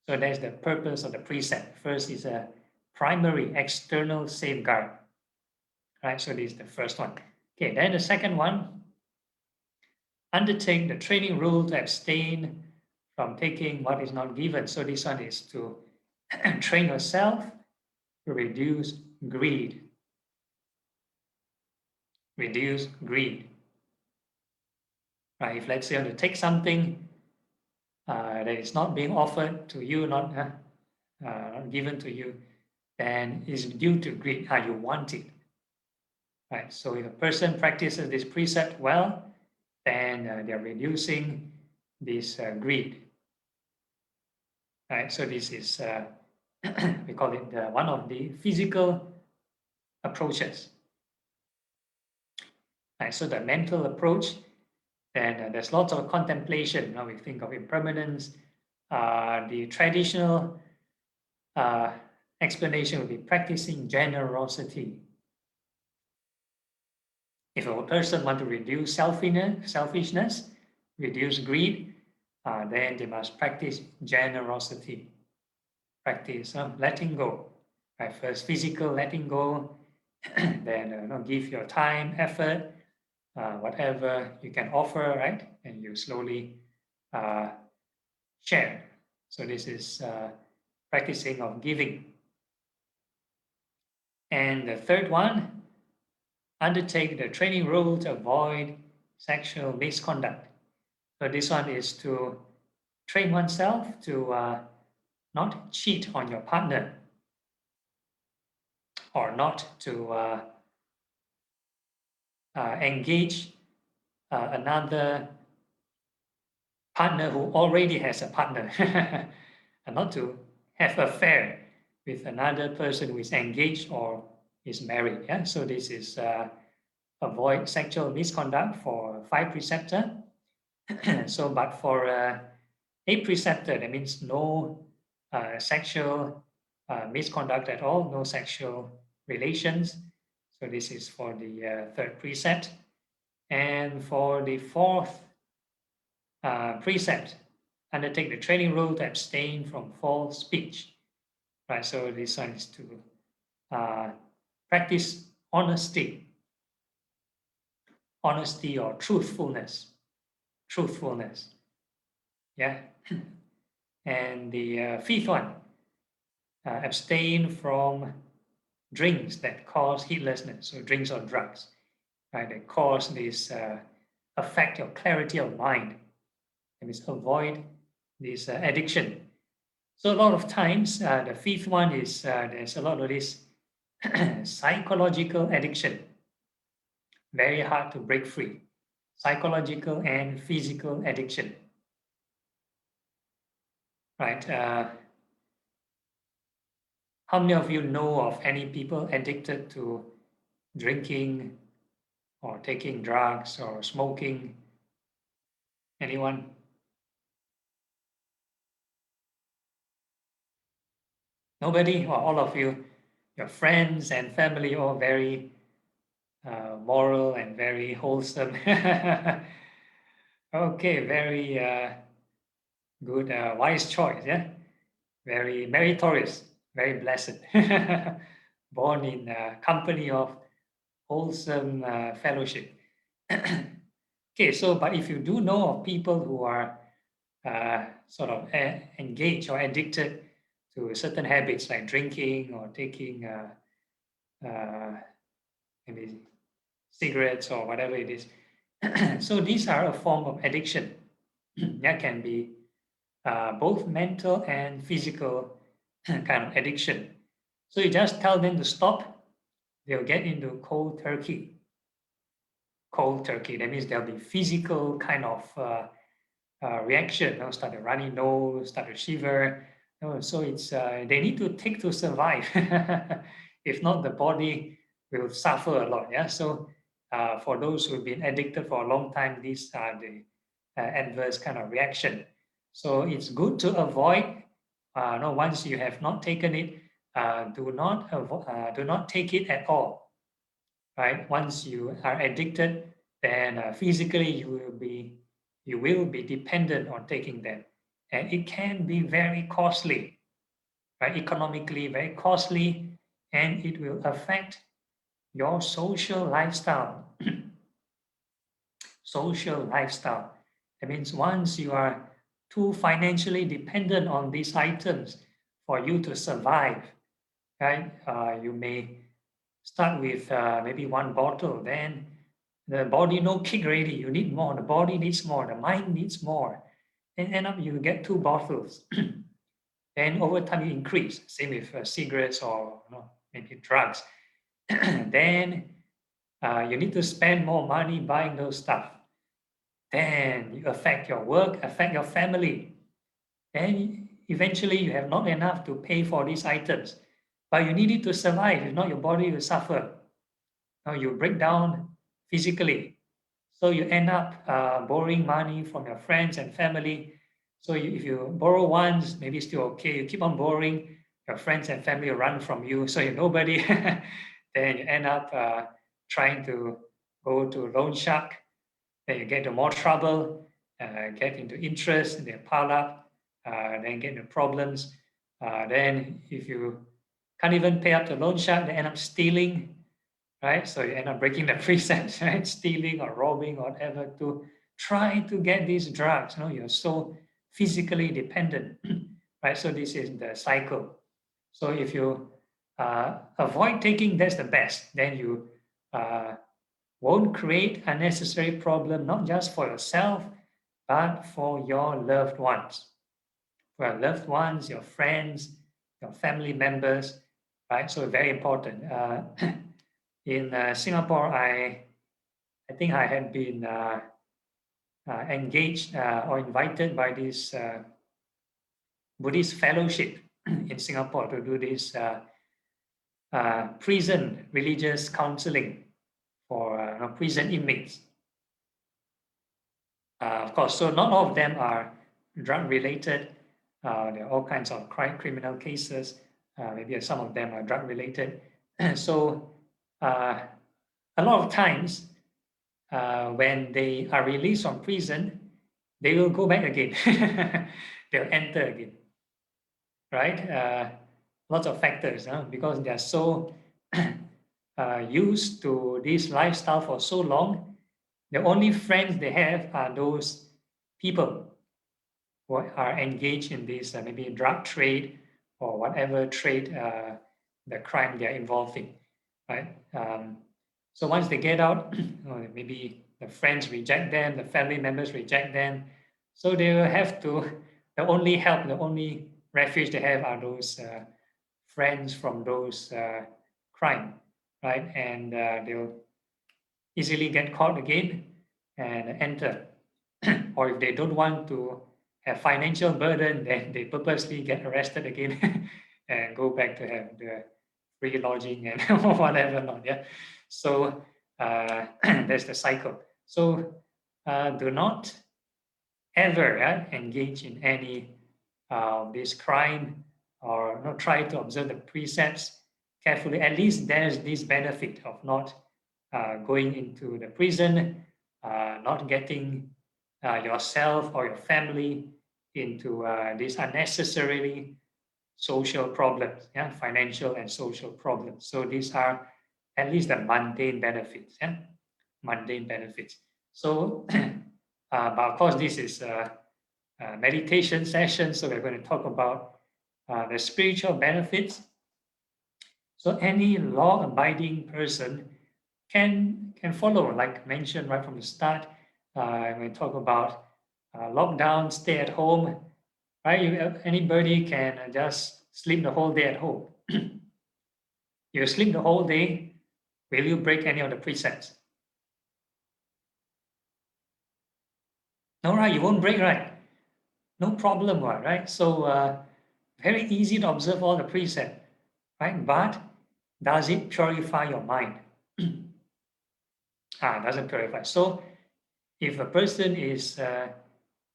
So that's the purpose of the precept. First is a primary external safeguard. Right, so this is the first one. Okay, then the second one, undertake the training rule to abstain from taking what is not given. So this one is to train yourself to reduce greed. Reduce greed. Right, if let's say you want to take something that is not being offered to you, not given to you, then it's due to greed. You want it. Right, so if a person practices this precept well, then they're reducing this greed. Right, so this is we call it one of the physical approaches. Right, so the mental approach, then there's lots of contemplation. Now we think of impermanence. The traditional explanation would be practicing generosity. If a person wants to reduce selfishness, reduce greed, then they must practice generosity. Practice letting go. Right? First, physical letting go, then give your time, effort, whatever you can offer, right? And you slowly share. So this is practicing of giving. And the third one, undertake the training rule to avoid sexual misconduct. So this one is to train oneself to not cheat on your partner, or not to engage another partner who already has a partner, and not to have an affair with another person who is engaged or is married. Yeah, so this is avoid sexual misconduct for 5 preceptor. So, but for a preceptor, that means no sexual misconduct at all, no sexual relations. So this is for the third precept. And for the fourth precept, undertake the training rule to abstain from false speech. Right, so this one is to practice honesty or truthfulness. Yeah. And the fifth one, abstain from drinks that cause heedlessness, so drinks or drugs, right, that cause this affect your clarity of mind. That means avoid this addiction. So a lot of times, the fifth one is there's a lot of this psychological addiction. Very hard to break free. Psychological and physical addiction. Right? How many of you know of any people addicted to drinking or taking drugs or smoking? Anyone? Nobody? Or all of you? Your friends and family all very moral and very wholesome. Okay, very Good, wise choice. Yeah, very meritorious, very blessed. Born in company of wholesome fellowship. Okay, so but if you do know of people who are sort of engaged or addicted to certain habits like drinking or taking maybe cigarettes or whatever it is. So these are a form of addiction. That can be both mental and physical kind of addiction. So you just tell them to stop, they'll get into cold turkey. Cold turkey, that means there'll be physical kind of reaction, start to runny nose, start to shiver. So it's they need to take to survive. If not, the body will suffer a lot. Yeah. So for those who've been addicted for a long time, these are the adverse kind of reaction. So it's good to avoid. No, once you have not taken it, do not take it at all. Right. Once you are addicted, then physically you will be dependent on taking them, and it can be very costly, right? Economically very costly, and it will affect your social lifestyle. Social lifestyle. That means once you are too financially dependent on these items for you to survive, right? You may start with maybe one bottle, then the body no kick already. You need more. The body needs more. The mind needs more. Then end up you get two bottles. Then over time you increase. Same with cigarettes or maybe drugs. Then you need to spend more money buying those stuff. Then you affect your work, affect your family. Then eventually you have not enough to pay for these items, but you need it to survive. If not, your body will suffer. Now you break down physically. So you end up borrowing money from your friends and family. So if you borrow once, maybe still okay. You keep on borrowing, your friends and family will run from you. So you're nobody. Then you end up trying to go to loan shark. Then you get into more trouble, get into interest, they pile up, then get into problems. Then if you can't even pay up the loan shark, they end up stealing, right? So you end up breaking the precepts, right? Stealing or robbing or whatever to try to get these drugs. You're so physically dependent, right? So this is the cycle. So if you avoid taking, that's the best. Then you won't create unnecessary problem, not just for yourself, but for your loved ones. For your loved ones, your friends, your family members, right? So very important. In Singapore, I think I had been engaged or invited by this Buddhist fellowship in Singapore to do this prison religious counseling for prison inmates. Of course, so not all of them are drug related. There are all kinds of criminal cases. Maybe some of them are drug related. So a lot of times when they are released from prison, they will go back again. They'll enter again, right? Lots of factors, because they are so used to this lifestyle for so long. The only friends they have are those people who are engaged in this maybe drug trade or whatever trade, the crime they are involved in, right? So once they get out, maybe the friends reject them, the family members reject them. So they will have to, the only help, the only refuge they have are those friends from those crime, right? And they'll easily get caught again and enter. Or if they don't want to have financial burden, then they purposely get arrested again and go back to have the free lodging and whatever not. Yeah. So that's the cycle. So do not ever engage in any this crime or not try to observe the precepts carefully. At least there's this benefit of not going into the prison, not getting yourself or your family into these unnecessarily social problems, yeah, financial and social problems. So these are at least the mundane benefits, yeah, mundane benefits. So, but of course, this is a meditation session, so we're going to talk about the spiritual benefits. So any law-abiding person can follow, like mentioned right from the start. When we talk about lockdown, stay at home, right? Anybody can just sleep the whole day at home. You sleep the whole day, will you break any of the precepts? No, right? You won't break, right? No problem, right? So very easy to observe all the precepts, right? But does it purify your mind? Doesn't purify. So if a person is,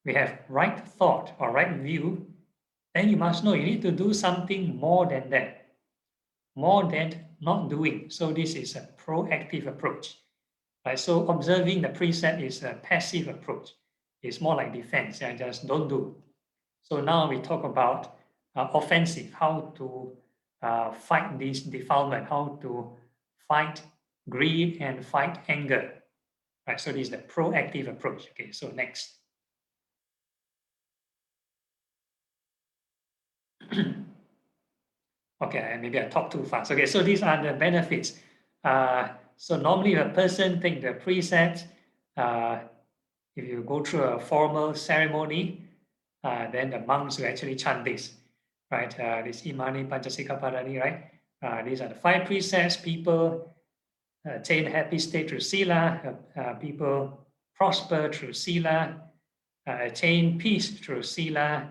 we have right thought or right view, then you must know you need to do something more than that, more than not doing. So this is a proactive approach, right? So observing the precept is a passive approach. It's more like defense, and just don't do. So now we talk about offensive, how to fight this defilement, how to fight greed and fight anger. Right, so this is the proactive approach. Okay, so next. Okay, maybe I talk too fast. Okay, so these are the benefits. So normally if a person take the precepts, if you go through a formal ceremony, then the monks will actually chant this, right? This Imani Panchasika Parani, right? These are the 5 precepts. People attain happy state through sila. People prosper through sila. Attain peace through sila,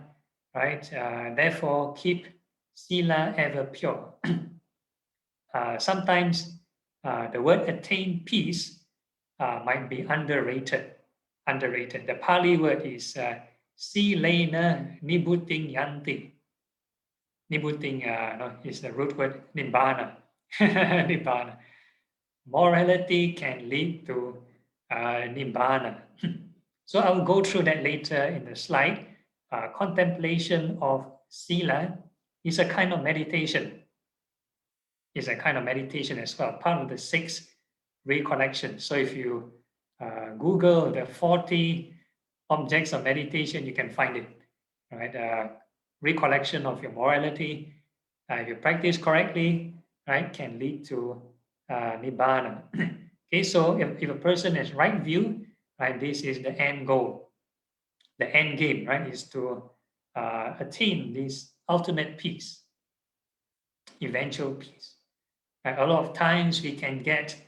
right? Therefore, keep sila ever pure. Sometimes the word attain peace might be underrated. The Pali word is silena nibbutting yanti. Nibbutting is the root word nibbana. Nibbana. Morality can lead to nibbana. So I will go through that later in the slide. Contemplation of sila is a kind of meditation. It's a kind of meditation as well, part of the 6 recollection. So if you Google the 40 objects of meditation, you can find it. Right, recollection of your morality, if you practice correctly, right, can lead to nibbana. Okay, so if a person has right view, right, this is the end goal. The end game, right, is to attain this ultimate peace, eventual peace. Right? A lot of times we can get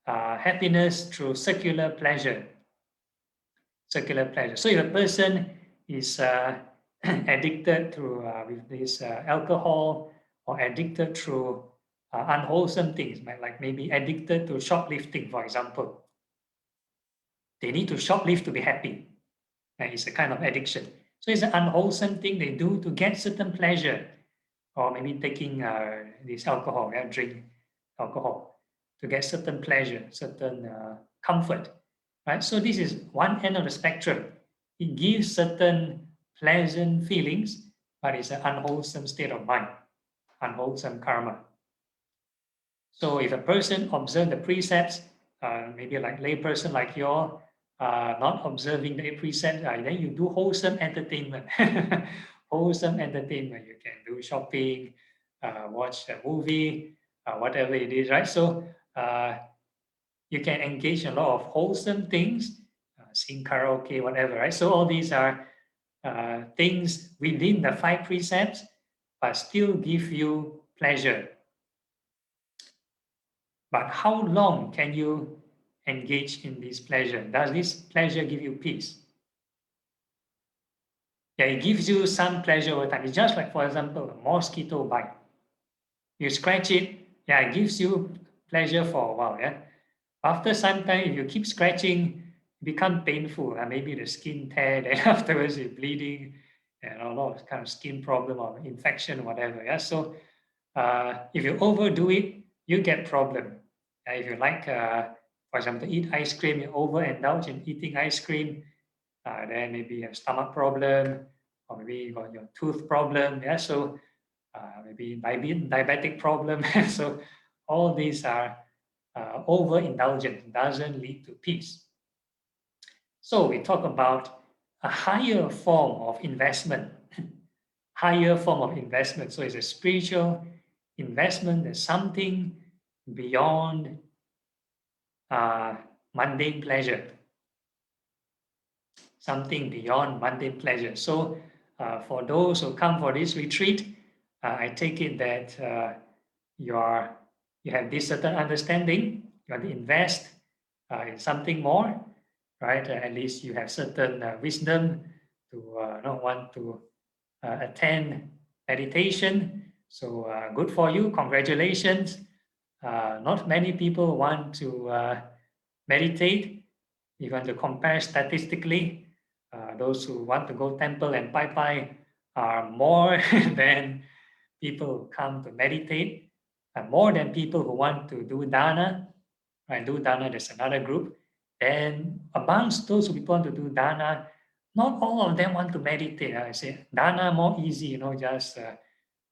happiness through secular pleasure. Secular pleasure. So if a person is addicted through with this alcohol, or addicted through unwholesome things, like maybe addicted to shoplifting, for example, they need to shoplift to be happy. It's a kind of addiction. So it's an unwholesome thing they do to get certain pleasure, or maybe taking this alcohol, drink alcohol to get certain pleasure, certain comfort, right? So this is one end of the spectrum. It gives certain pleasant feelings, but it's an unwholesome state of mind, unwholesome karma. So if a person observes the precepts, maybe like layperson like you all, not observing the precepts, then you do wholesome entertainment. Wholesome entertainment. You can do shopping, watch a movie, whatever it is, right? So you can engage in a lot of wholesome things, sing karaoke, whatever, right? So all these are things within the 5 precepts, but still give you pleasure. But how long can you engage in this pleasure? Does this pleasure give you peace? Yeah, it gives you some pleasure over time. It's just like, for example, a mosquito bite. You scratch it, yeah, it gives you pleasure for a while, yeah. After some time, if you keep scratching, it becomes painful. Maybe the skin tear, then afterwards you're bleeding, and a lot of kind of skin problem or infection, whatever. Yeah. So if you overdo it, you get problem. If you like, for example, to eat ice cream, you overindulge in eating ice cream, then maybe you have stomach problem, or maybe you got your tooth problem. Yeah, so maybe diabetic problem. So all these are overindulgent, doesn't lead to peace. So we talk about a higher form of investment, higher form of investment. So it's a spiritual investment. There's something beyond mundane pleasure, something beyond mundane pleasure. So for those who come for this retreat, I take it that you have this certain understanding. You want to invest in something more, right? At least you have certain wisdom to not want to attend meditation. So good for you. Congratulations. Not many people want to meditate. If you want to compare statistically, those who want to go temple and pai are more than people who come to meditate, more than people who want to do dana. Right, do dana, there's another group. Then amongst those who want to do dana, not all of them want to meditate. I say dana more easy, just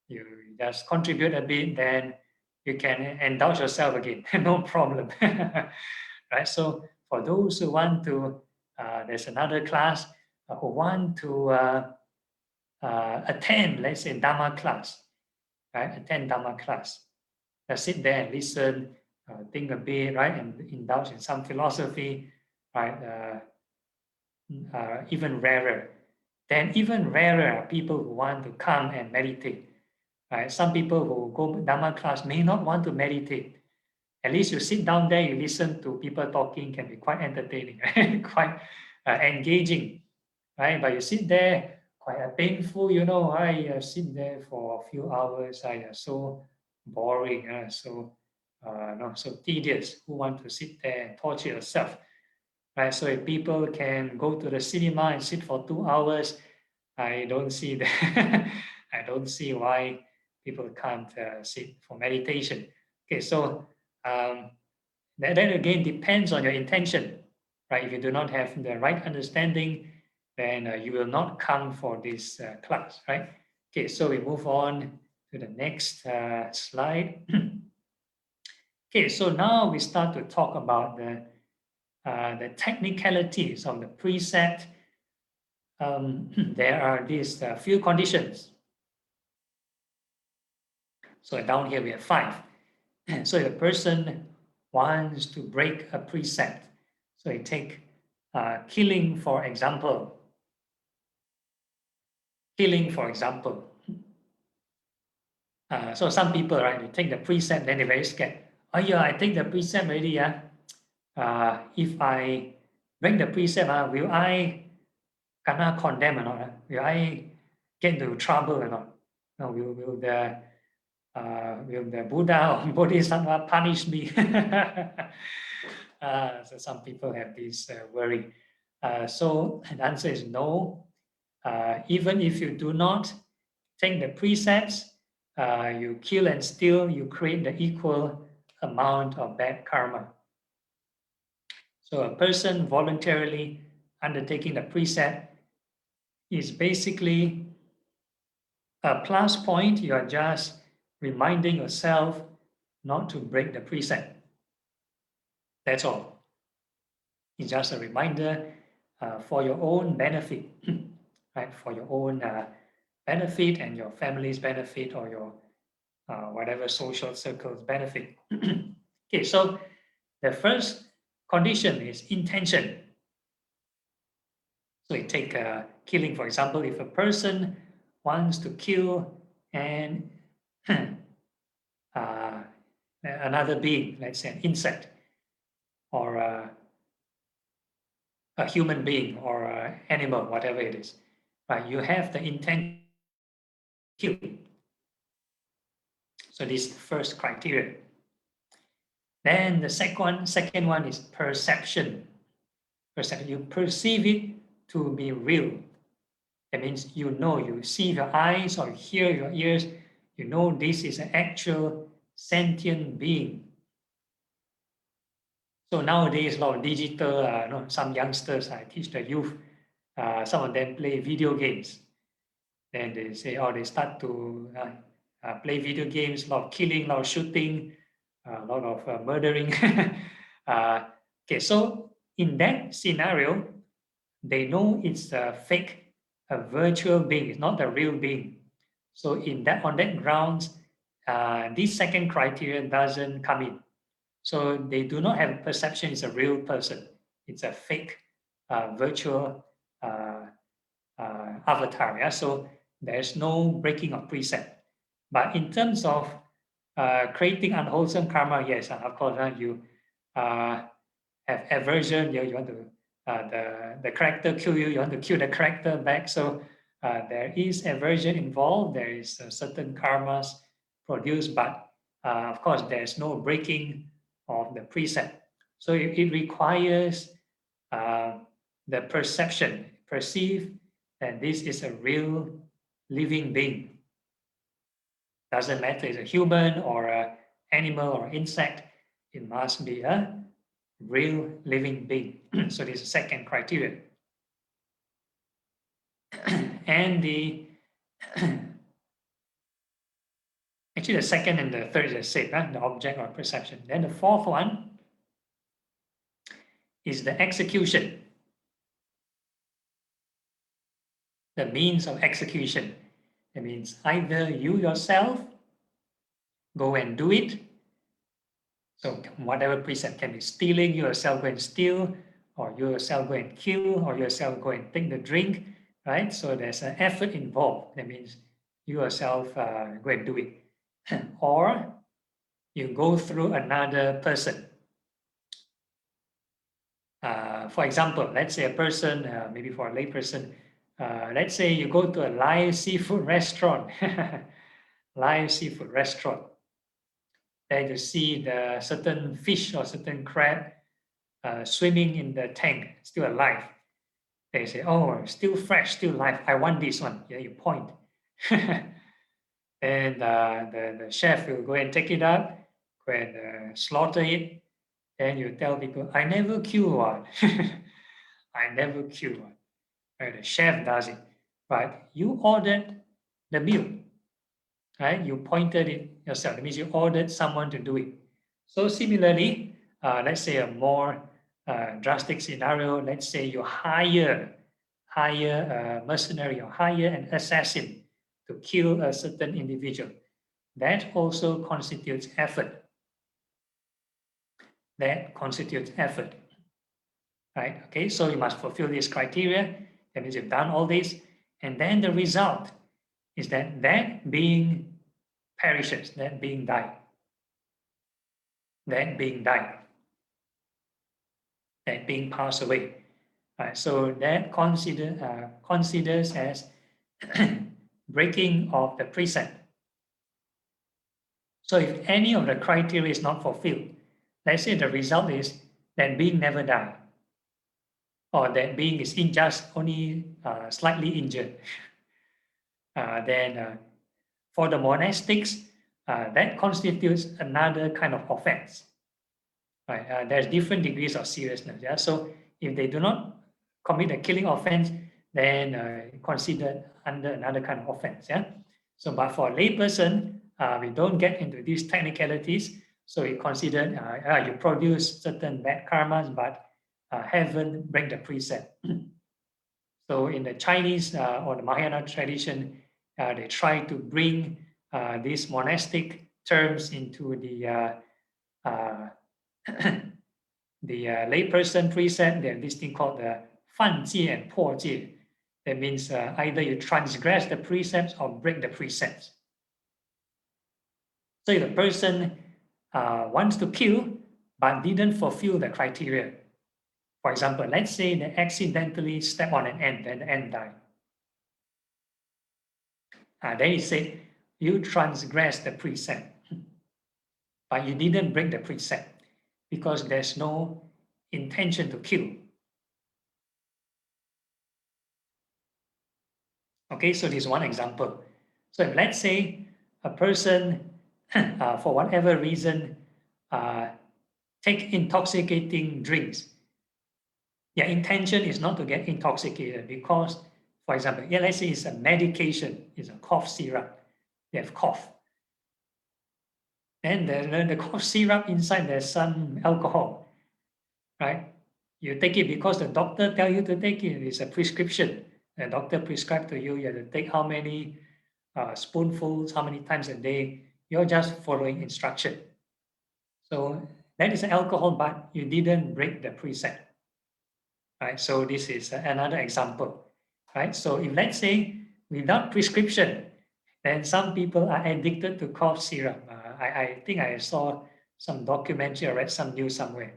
you just contribute a bit, then you can indulge yourself again, no problem. Right, so for those who want to, there's another class who want to attend, let's say, Dhamma class, right? Attend Dhamma class. Sit there and listen, think a bit, right? And indulge in some philosophy, right? Even rarer. Then even rarer are people who want to come and meditate. Right? Some people who go Dhamma class may not want to meditate. At least you sit down there, you listen to people talking, can be quite entertaining, right? Quite engaging, right? But you sit there, quite painful, I sit there for a few hours, so boring, so tedious. Who want to sit there and torture yourself, right? So if people can go to the cinema and sit for 2 hours, I don't see that. I don't see why people can't sit for meditation. Okay, so that again depends on your intention, right? If you do not have the right understanding, then you will not come for this class, right? Okay, so we move on to the next slide. Okay, so now we start to talk about the technicalities of the precept. There are these few conditions. So down here we have 5. So if a person wants to break a precept, so you take killing for example. Killing for example. So some people, right, they take the precept, then they're very scared. Oh yeah, I take the precept already. Yeah. If I break the precept, will I gonna condemn or not? Will I get into trouble or not? No, will the Buddha or Bodhisattva punish me? So some people have this worry. So the answer is no. Even if you do not take the precepts, you kill and steal, you create the equal amount of bad karma. So a person voluntarily undertaking the precept is basically a plus point. You are just reminding yourself not to break the precept. That's all. It's just a reminder for your own benefit, right? For your own benefit and your family's benefit, or your whatever social circle's benefit. Okay, so the first condition is intention. So you take killing, for example. If a person wants to kill and another being, let's say an insect, or a human being, or an animal, whatever it is, right? You have the intent to kill. So this is the first criteria. Then the second one is perception. Perception. You perceive it to be real. That means you see your eyes or hear your ears, this is an actual sentient being. So nowadays, a lot of digital, some youngsters, I teach the youth, some of them play video games. Then they say, oh, they start to play video games, a lot of killing, a lot of shooting, a lot of murdering. Okay, so in that scenario, they know it's a fake, a virtual being, it's not a real being. So on that grounds, this second criteria doesn't come in. So they do not have perception it's a real person. It's a fake, virtual avatar. Yeah? So there's no breaking of precept. But in terms of creating unwholesome karma, yes, of course, you have aversion. You want to the character kill you. You want to kill the character back. So there is aversion involved. There is certain karmas produced, but of course, there's no breaking of the precept. So it requires the perception, perceive that this is a real living being. Doesn't matter it's a human or an animal or insect, it must be a real living being. So this is the second criteria. And actually the second and the third is the same, the object or perception. Then the fourth one is the execution, the means of execution. That means either you yourself go and do it. So whatever precept can be stealing, you yourself go and steal, or you yourself go and kill, or you yourself go and take the drink, right? So there's an effort involved. That means you yourself go and do it. Or you go through another person. For example, let's say a person, maybe for a lay person, let's say you go to a live seafood restaurant, live seafood restaurant. Then you see the certain fish or certain crab swimming in the tank, still alive. They say, oh, still fresh, still alive. I want this one. Yeah, you point. And the chef will go and take it up, go and slaughter it. Then you tell people, I never kill one. I never kill one. Right? The chef does it. But you ordered the meal. Right? You pointed it yourself. That means you ordered someone to do it. So similarly, let's say a more drastic scenario. Let's say you hire a mercenary or hire an assassin to kill a certain individual. That also constitutes effort. That constitutes effort. Right? Okay, so you must fulfill this criteria. That means you've done all this. And then the result is that being perishes, that being died. That being died. That being passed away. Right? So that considers as breaking of the precept. So if any of the criteria is not fulfilled, let's say the result is that being never died, or that being is just only slightly injured, then for the monastics, that constitutes another kind of offense. Right? There's different degrees of seriousness. Yeah. So if they do not commit a killing offense, then considered under another kind of offense. Yeah. So, but for a layperson, we don't get into these technicalities. So we considered you produce certain bad karmas, but haven't break the precept. So in the Chinese or the Mahayana tradition, they try to bring these monastic terms into the the layperson precept. There's this thing called the 犯戒 and 破戒. That means either you transgress the precepts or break the precepts. So if a person wants to kill but didn't fulfill the criteria, for example, let's say they accidentally step on an ant and the ant died. Then he said, you transgress the precept, but you didn't break the precept because there's no intention to kill. Okay, so this is one example. So if let's say a person, for whatever reason, take intoxicating drinks, their intention is not to get intoxicated because For example, yeah, let's say it's a medication, it's a cough syrup. You have cough. And the cough syrup inside there's some alcohol, right? You take it because the doctor tell you to take it. It's a prescription. The doctor prescribed to you. You have to take how many spoonfuls, how many times a day. You're just following instruction. So that is alcohol, but you didn't break the precept, right? So this is another example, right? So if let's say without prescription, then some people are addicted to cough syrup. I think I saw some documentary or read some news somewhere.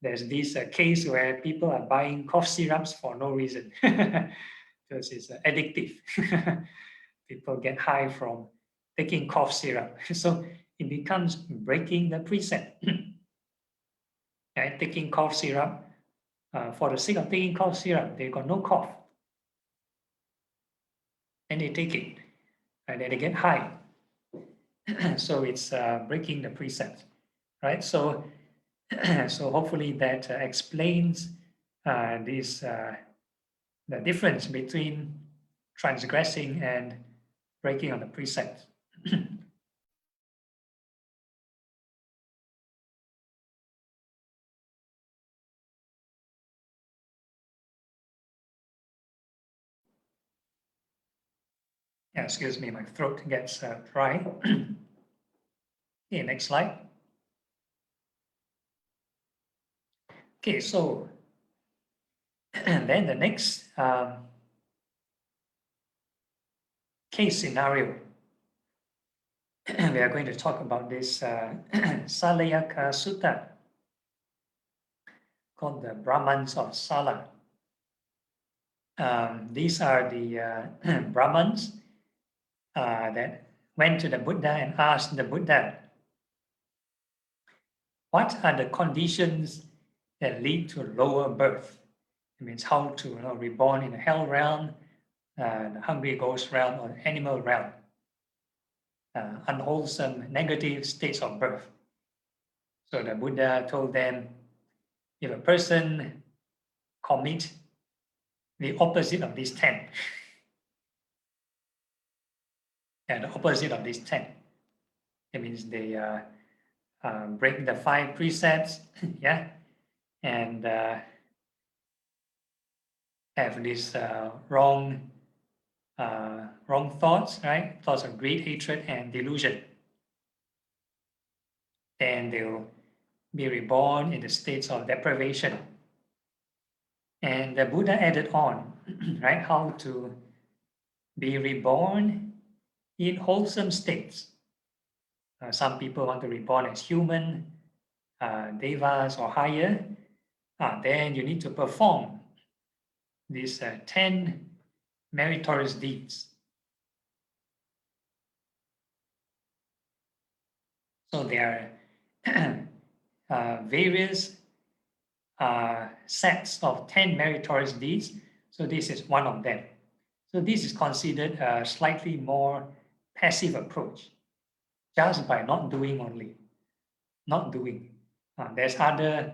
There's this case where people are buying cough syrups for no reason because it's addictive. People get high from taking cough syrup. So it becomes breaking the precept. Right? Taking cough syrup for the sake of taking cough syrup, they got no cough. And they take it. And then they get high. So it's breaking the precept. Right? So so hopefully that explains this the difference between transgressing and breaking of the precept. Yeah, excuse me, my throat gets dry. Okay, next slide. Okay, so and then the next case scenario, we are going to talk about this Salayaka Sutta, called the Brahmans of Sala. These are the Brahmans that went to the Buddha and asked the Buddha, what are the conditions that lead to lower birth? It means how to reborn in the hell realm, the hungry ghost realm, or the animal realm. Unwholesome, negative states of birth. So the Buddha told them, if a person commit the opposite of these 10, and the opposite of these 10, it means they break the 5 precepts, yeah, and have this wrong thoughts, right? Thoughts of greed, hatred, and delusion. Then they'll be reborn in the states of deprivation. And the Buddha added on, right, how to be reborn in wholesome states. Some people want to be reborn as human, devas or higher. Then you need to perform these 10 meritorious deeds. So there are various sets of 10 meritorious deeds. So this is one of them. So this is considered a slightly more passive approach, just by not doing only, not doing. There's other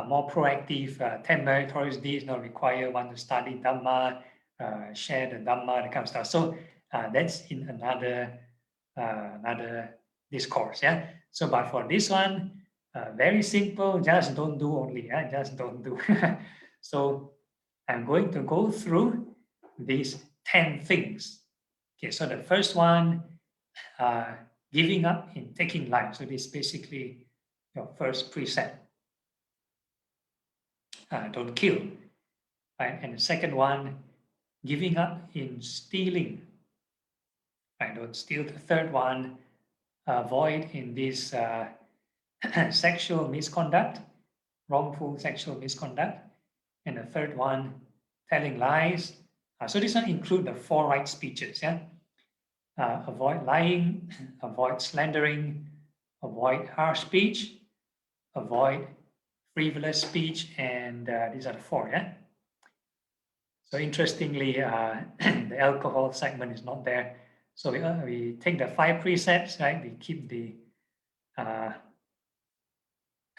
more proactive 10 meritorious deeds, require one to study Dhamma, share the Dhamma, that kind of stuff. So that's in another discourse. Yeah. So, but for this one, very simple, just don't do only. Just don't do. So I'm going to go through these 10 things. Okay, so the first one, giving up in taking life. So this is basically your first precept. Don't kill. Right? And the second one, giving up in stealing. Right? Don't steal. The third one, avoid in this sexual misconduct, wrongful sexual misconduct. And the third one, telling lies. So this one include the 4 right speeches. Yeah, avoid lying, avoid slandering, avoid harsh speech, avoid frivolous speech, and these are the 4. Yeah. So interestingly, the alcohol segment is not there. So we take the 5 precepts, right? We keep the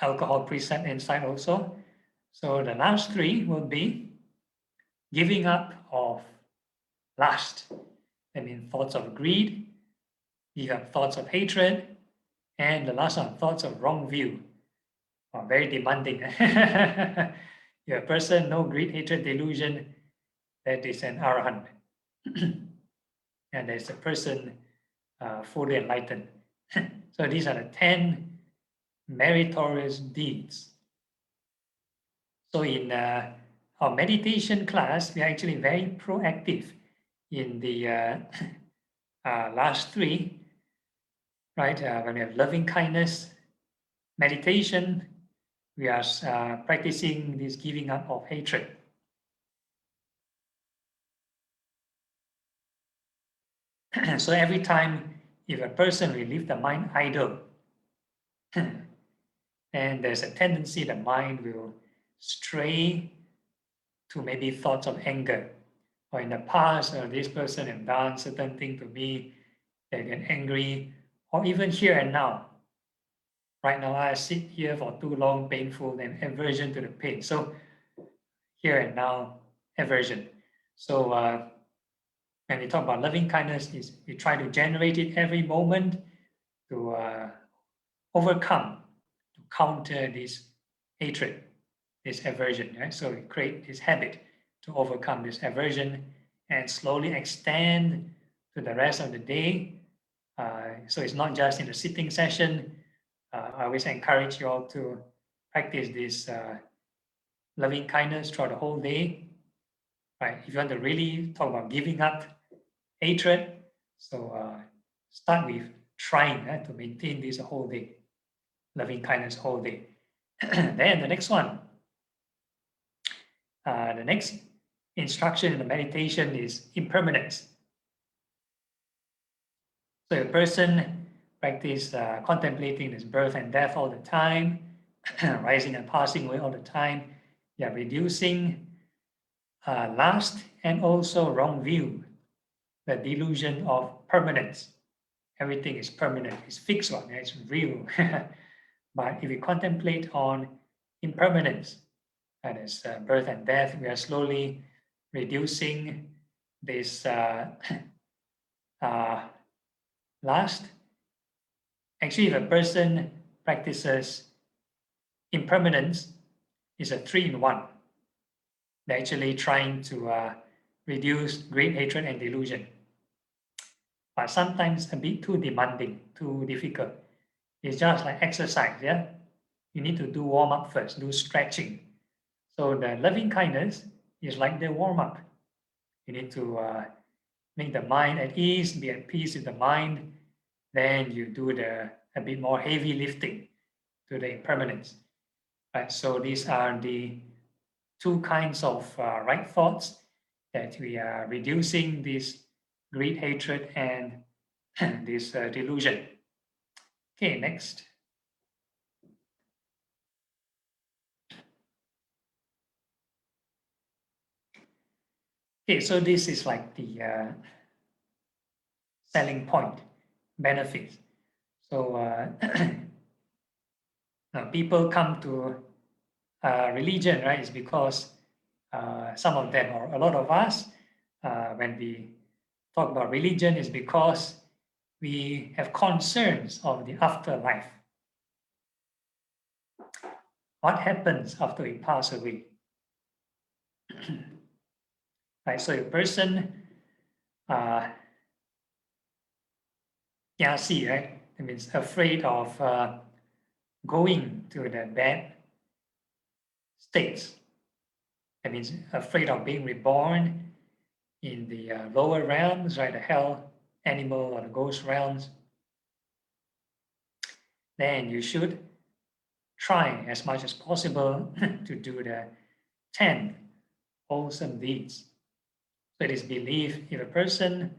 alcohol precept inside also. So the last 3 will be giving up of lust. That means thoughts of greed. You have thoughts of hatred, and the last one, thoughts of wrong view. Oh, very demanding. You're a person, no greed, hatred, delusion, that is an arahant. And there's a person fully enlightened. So these are the 10 meritorious deeds. So in our meditation class, we are actually very proactive in the last 3, right? When we have loving kindness, meditation, we are practicing this giving up of hatred. So every time if a person will leave the mind idle, and there's a tendency the mind will stray to maybe thoughts of anger. Or in the past, this person has done certain thing to me, they get angry, or even here and now. Right now, I sit here for too long, painful, and aversion to the pain. So here and now, aversion. So when we talk about loving kindness, is we try to generate it every moment to overcome, to counter this hatred, this aversion. Right? So we create this habit to overcome this aversion and slowly extend to the rest of the day. So it's not just in the sitting session. I always encourage you all to practice this loving kindness throughout the whole day. Right? If you want to really talk about giving up hatred, so start with trying to maintain this whole day, loving kindness whole day. Then the next one, the next instruction in the meditation is impermanence. So a person practice contemplating this birth and death all the time, rising and passing away all the time. You are reducing lust and also wrong view, the delusion of permanence. Everything is permanent, it's fixed one, it's real. But if we contemplate on impermanence, that is birth and death, we are slowly reducing this lust. Actually, if a person practices impermanence, it's a 3-in-1. They're actually trying to reduce greed, hatred, and delusion. But sometimes a bit too demanding, too difficult. It's just like exercise, yeah? You need to do warm up first, do stretching. So the loving kindness is like the warm up. You need to make the mind at ease, be at peace with the mind. Then you do a bit more heavy lifting to the impermanence. Right? So these are the 2 kinds of right thoughts that we are reducing this greed, hatred, and this delusion. Okay, next. Okay, so this is like the selling point, benefits. So people come to religion, right? Is because some of them, or a lot of us, when we talk about religion, is because we have concerns of the afterlife. What happens after we pass away? Right, so a person, right? That means afraid of going to the bad states. That means afraid of being reborn in the lower realms, right? The hell, animal, or the ghost realms. Then you should try as much as possible to do the 10 wholesome deeds. So it is believed if a person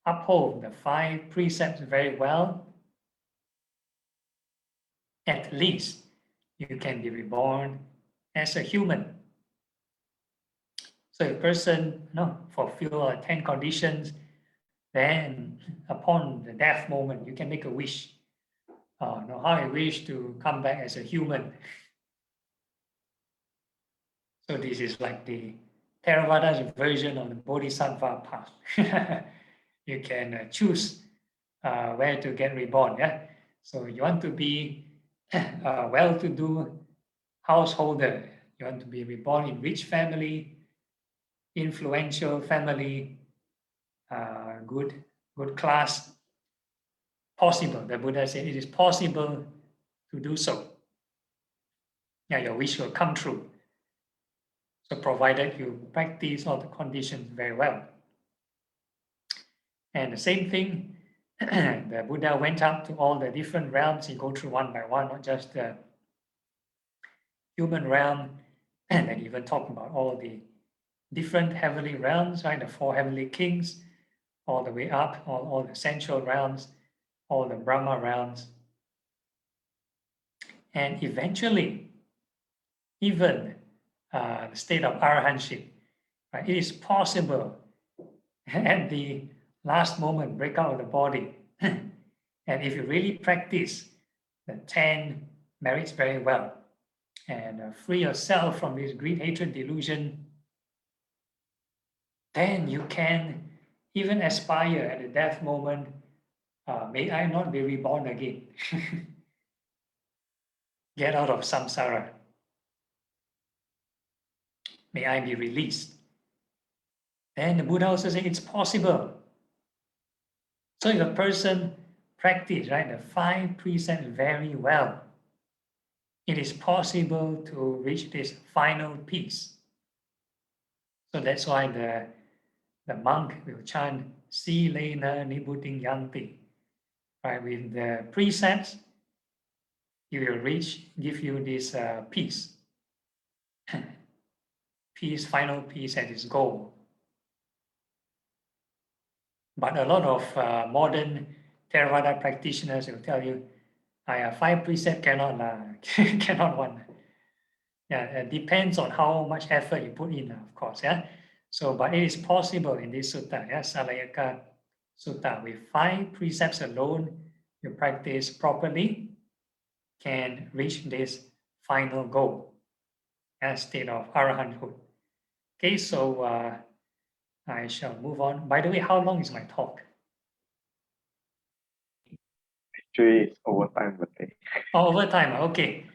uphold the 5 precepts very well, at least you can be reborn as a human. So if a person fulfill 10 conditions, then upon the death moment, you can make a wish. How I wish to come back as a human. So this is like the Theravada's version of the Bodhisattva path. You can choose where to get reborn. Yeah, so you want to be a well-to-do householder. You want to be reborn in rich family, influential family, good class. Possible. The Buddha said it is possible to do so. Yeah, your wish will come true. So provided you practice all the conditions very well. And the same thing, the Buddha went up to all the different realms. He go through one by one, not just the human realm, and then even talk about all the different heavenly realms, right? The 4 heavenly kings, all the way up, all the central realms, all the Brahma realms. And eventually, even the state of arahantship, right? It is possible at the last moment, break out of the body. And if you really practice the 10 merits very well and free yourself from this greed, hatred, delusion, then you can even aspire at the death moment, may I not be reborn again. Get out of samsara. May I be released. And the Buddha also said it's possible. So if a person practice, right, the 5 precepts very well, it is possible to reach this final peace. So that's why the monk will chant Silena Nibbutting Yanti. Right, with the precepts, you will reach, give you this peace. Peace, final peace at its goal. But a lot of modern Theravada practitioners will tell you, I have 5 precepts, cannot, cannot one. Yeah, it depends on how much effort you put in, of course. Yeah. So, but it is possible in this sutta, yeah, Salayaka Sutta, with 5 precepts alone, you practice properly, can reach this final goal, a state of arahanthood. Okay, so I shall move on. By the way, how long is my talk? Actually, it's overtime, but Oh, over time. Okay.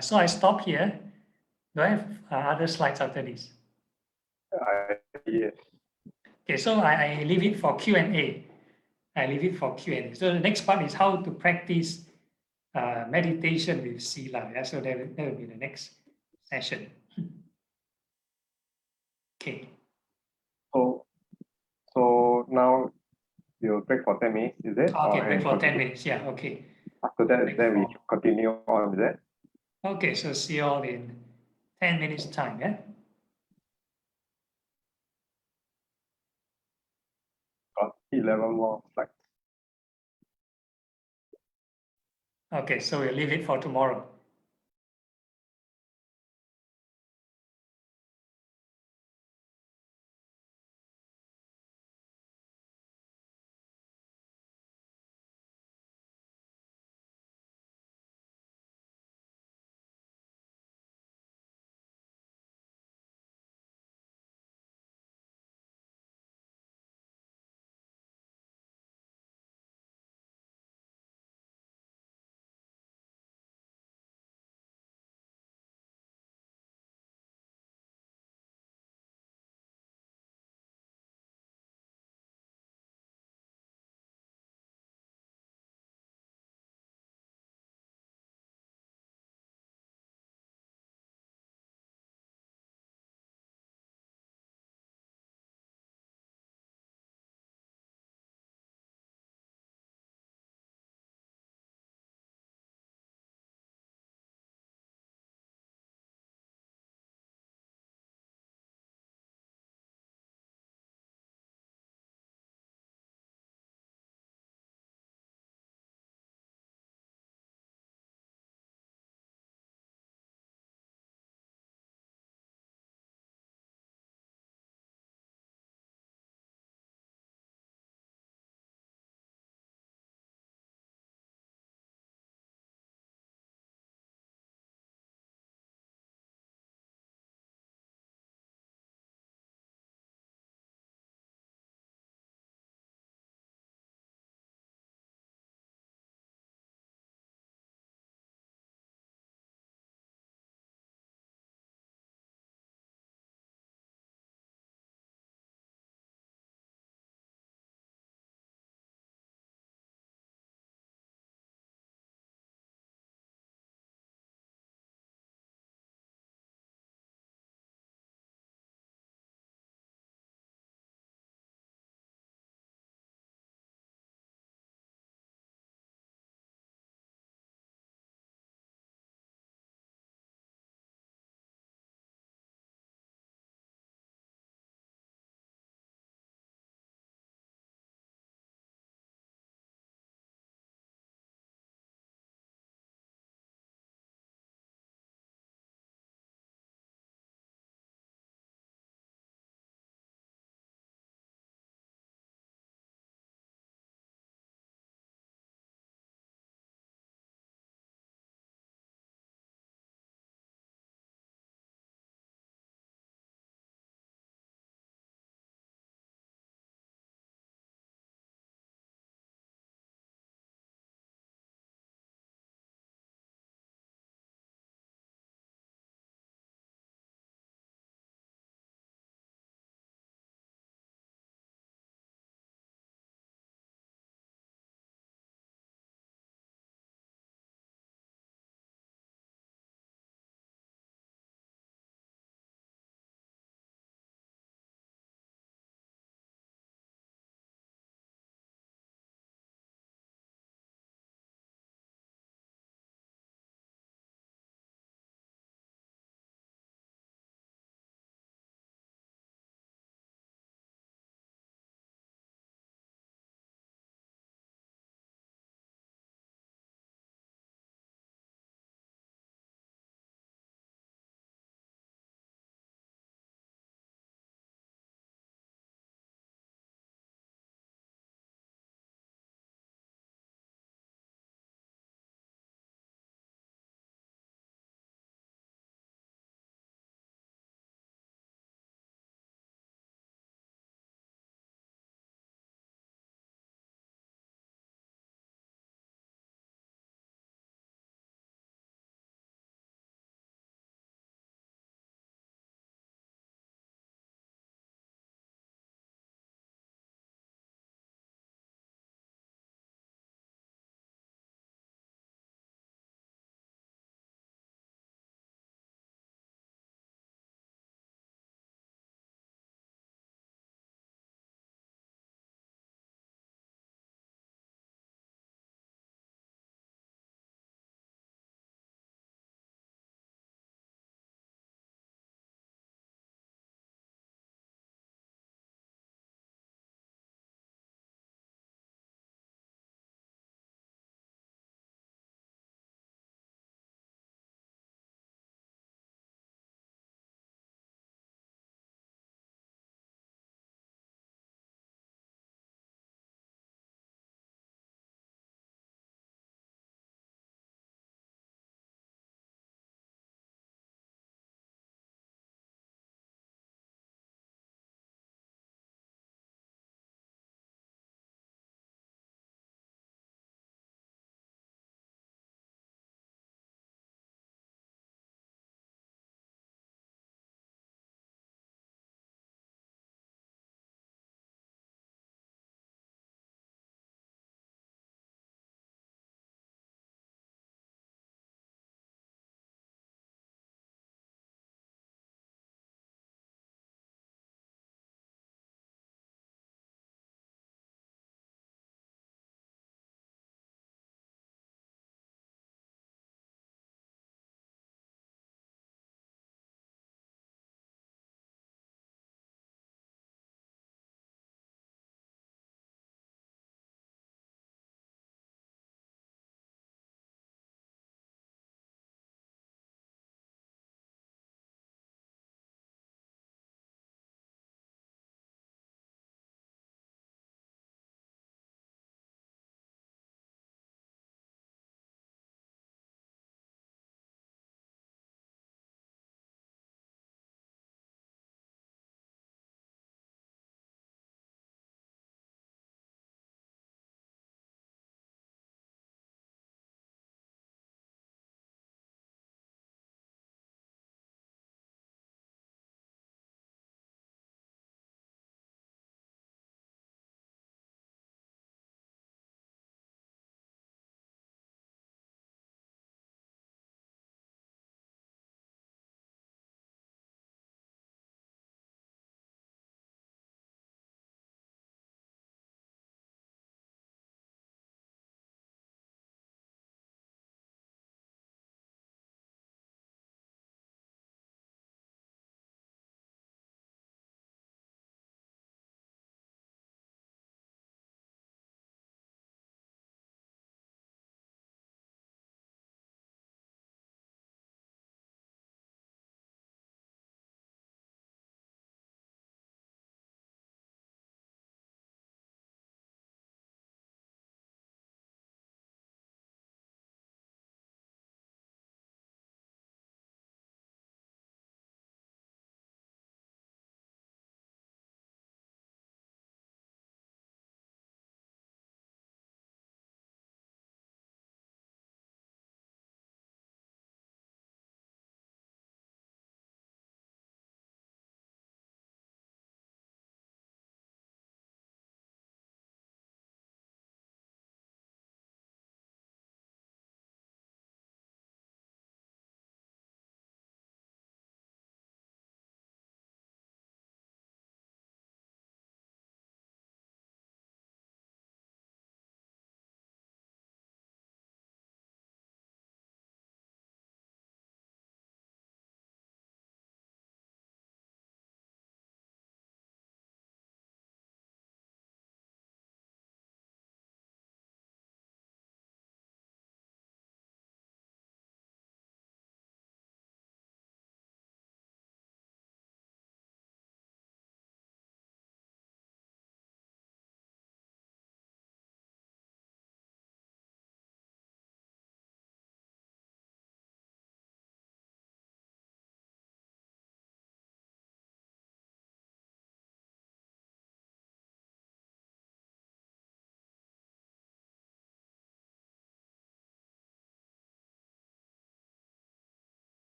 So I stop here. Do I have other slides after this? yes. Okay, so I leave it for Q&A. I leave it for Q&A. So the next part is how to practice meditation with Sila. Yeah? So that will be the next session. Okay. So now we'll break for 10 minutes, is it? Okay, Or break for 10 continue? minutes. Yeah, okay. After that, Break then we for- continue on, is it? Okay, so see you all in 10 minutes time. Yeah. Got 11 more slides. Okay, so we'll leave it for tomorrow.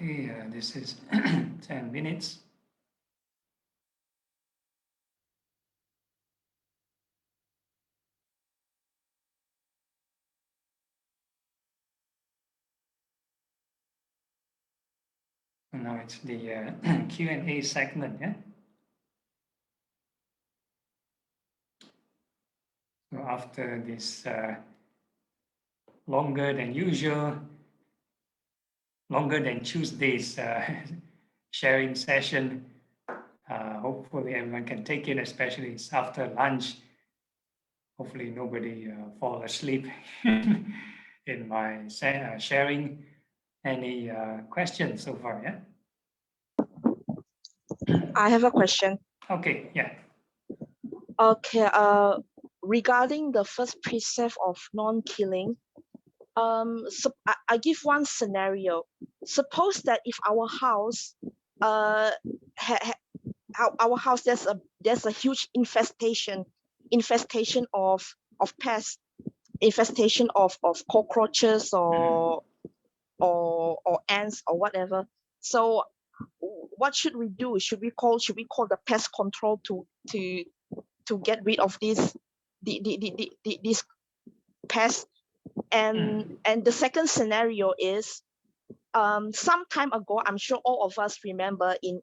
Okay, this is 10 minutes. So now it's the Q&A segment, yeah? So after this longer than usual, longer than Tuesday's sharing session, hopefully everyone can take it, especially it's after lunch. Hopefully nobody fall asleep in my sharing. Any questions so far, yeah? I have a question. Okay, yeah. Okay, regarding the first precept of non-killing, so I give one scenario. Suppose that if our house, our house, there's a huge infestation of pests, infestation of cockroaches or ants or whatever. So what should we do? Should we call the pest control to get rid of these pests? And the second scenario is, some time ago, I'm sure all of us remember, in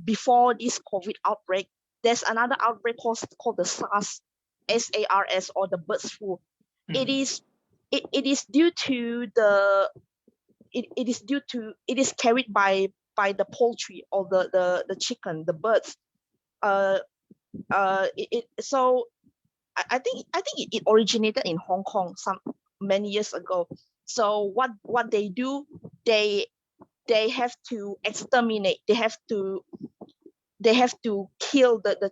before this COVID outbreak, there's another outbreak called the SARS, SARS, or the bird flu. It is due to it is carried by the poultry or the chicken, the birds. So I think it originated in Hong Kong many years ago. So what they do, they have to exterminate. They have to kill the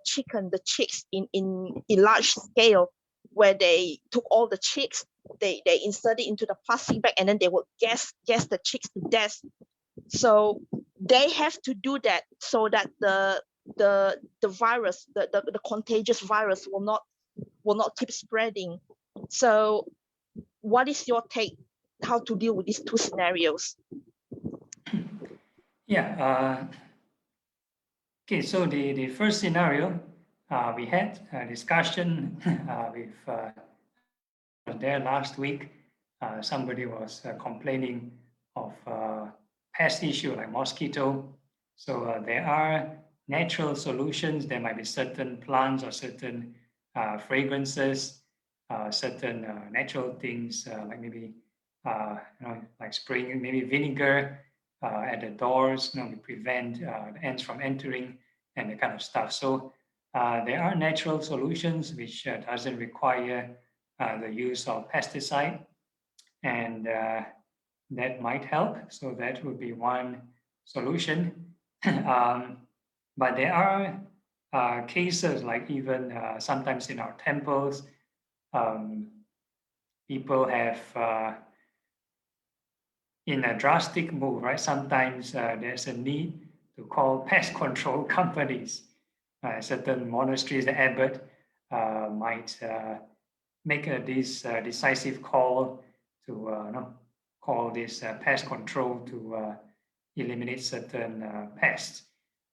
chicks in large scale, where they took all the chicks, they insert it into the plastic bag, and then they would gas the chicks to death. So they have to do that so that the virus, the contagious virus will not keep spreading. So what is your take how to deal with these two scenarios? Yeah. Okay, so the first scenario, we had a discussion with there last week. Somebody was complaining of pest issue like mosquito. So there are natural solutions. There might be certain plants or certain fragrances, certain natural things like maybe like spraying maybe vinegar at the doors, to prevent the ants from entering and that kind of stuff. So there are natural solutions which doesn't require the use of pesticide, and that might help. So that would be one solution. But there are cases like even sometimes in our temples, people have in a drastic move, right? Sometimes there's a need to call pest control companies. Certain monasteries, the abbot might make this decisive call to call this pest control to eliminate certain pests.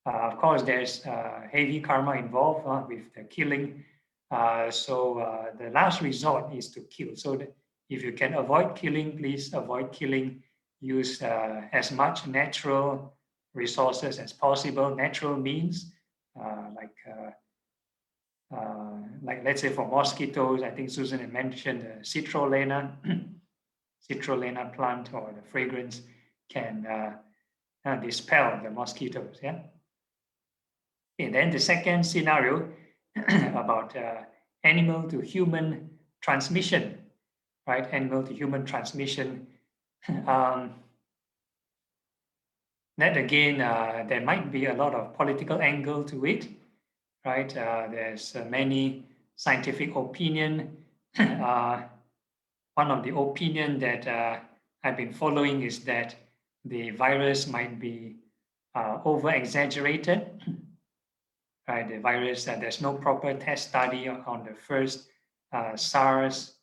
Of course, there's heavy karma involved with the killing. So the last resort is to kill. So if you can avoid killing, please avoid killing. Use as much natural resources as possible, natural means, like let's say for mosquitoes, I think Susan had mentioned the citrulina, citrulina plant or the fragrance can dispel the mosquitoes. Yeah. And then the second scenario about animal to human transmission, right? Animal to human transmission. That again, there might be a lot of political angle to it, right? There's many scientific opinion. One of the opinion that I've been following is that the virus might be over-exaggerated. Right, the virus, there's no proper test study on the first SARS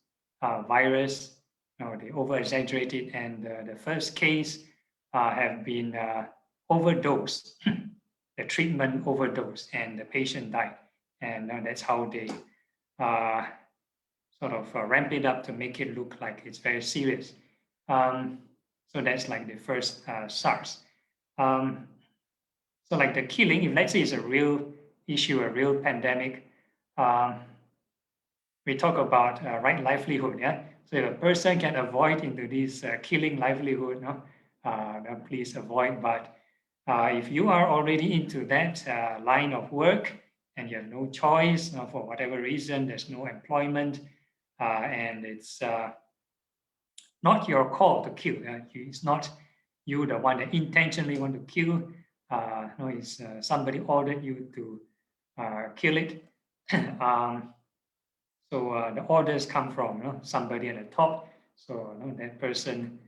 virus. they over-exaggerate it, and the first case have been overdosed, the treatment overdose, and the patient died. And that's how they sort of ramp it up to make it look like it's very serious. So that's like the first SARS. So like the killing, if let's say it's a real issue, a real pandemic, we talk about right livelihood. Yeah. So if a person can avoid into this killing livelihood, no, please avoid. But if you are already into that line of work and you have no choice for whatever reason, there's no employment, and it's not your call to kill. It's not you the one that intentionally want to kill. No, it's somebody ordered you to kill it. So the orders come from somebody at the top. So that person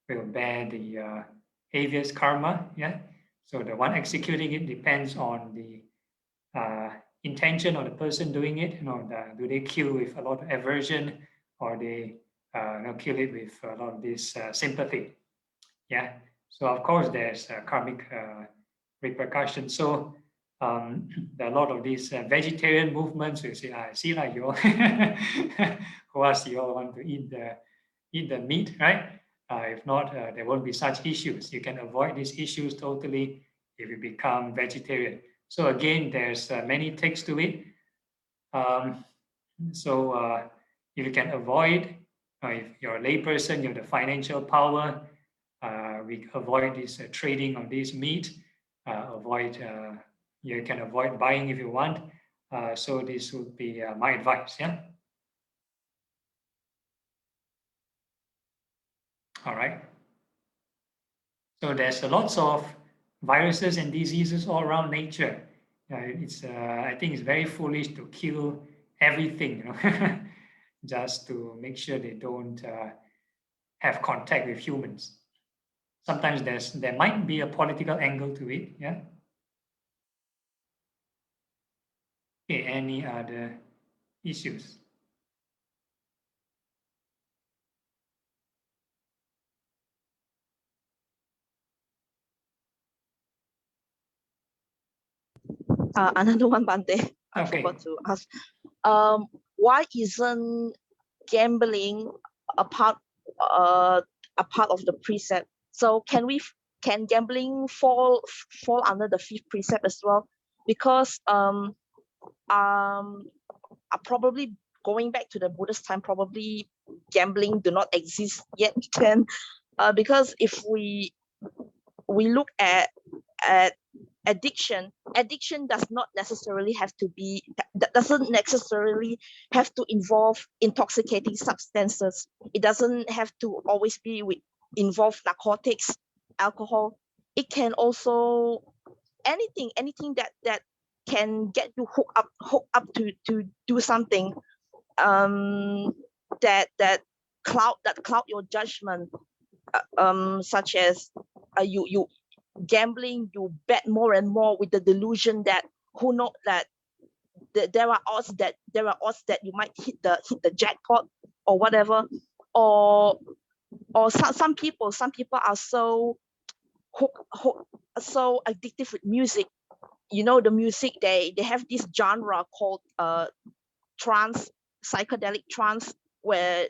will bear the heaviest karma. Yeah. So the one executing it depends on the intention of the person doing it. Do they kill with a lot of aversion, or they kill it with a lot of this sympathy? Yeah. So of course there's karmic repercussions. So there are a lot of these vegetarian movements. You say, I see like you all, who else you all want to eat the meat, right? If not, there won't be such issues. You can avoid these issues totally if you become vegetarian. So again, there's many takes to it. So if you can avoid, if you're a layperson, you have the financial power, we avoid this trading of this meat, you can avoid buying if you want. So this would be my advice. Yeah. All right. So there's lots of viruses and diseases all around nature. I think it's very foolish to kill everything, just to make sure they don't have contact with humans. Sometimes there might be a political angle to it. Yeah. Okay. Any other issues? Another one, Bante. I Okay. forgot to ask. Why isn't gambling a part of the precept? So can gambling fall under the fifth precept as well? Because probably going back to the Buddhist time, probably gambling do not exist yet then. Because if we look at addiction does not necessarily have to be, that doesn't necessarily have to involve intoxicating substances. It doesn't have to always be involve narcotics, alcohol. It can also anything that can get you hooked up to do something that cloud your judgment, such as you gambling, you bet more and more with the delusion that there are odds that you might hit the jackpot or whatever, or some people are so so addictive with music. The music, they have this genre called trance, psychedelic trance, where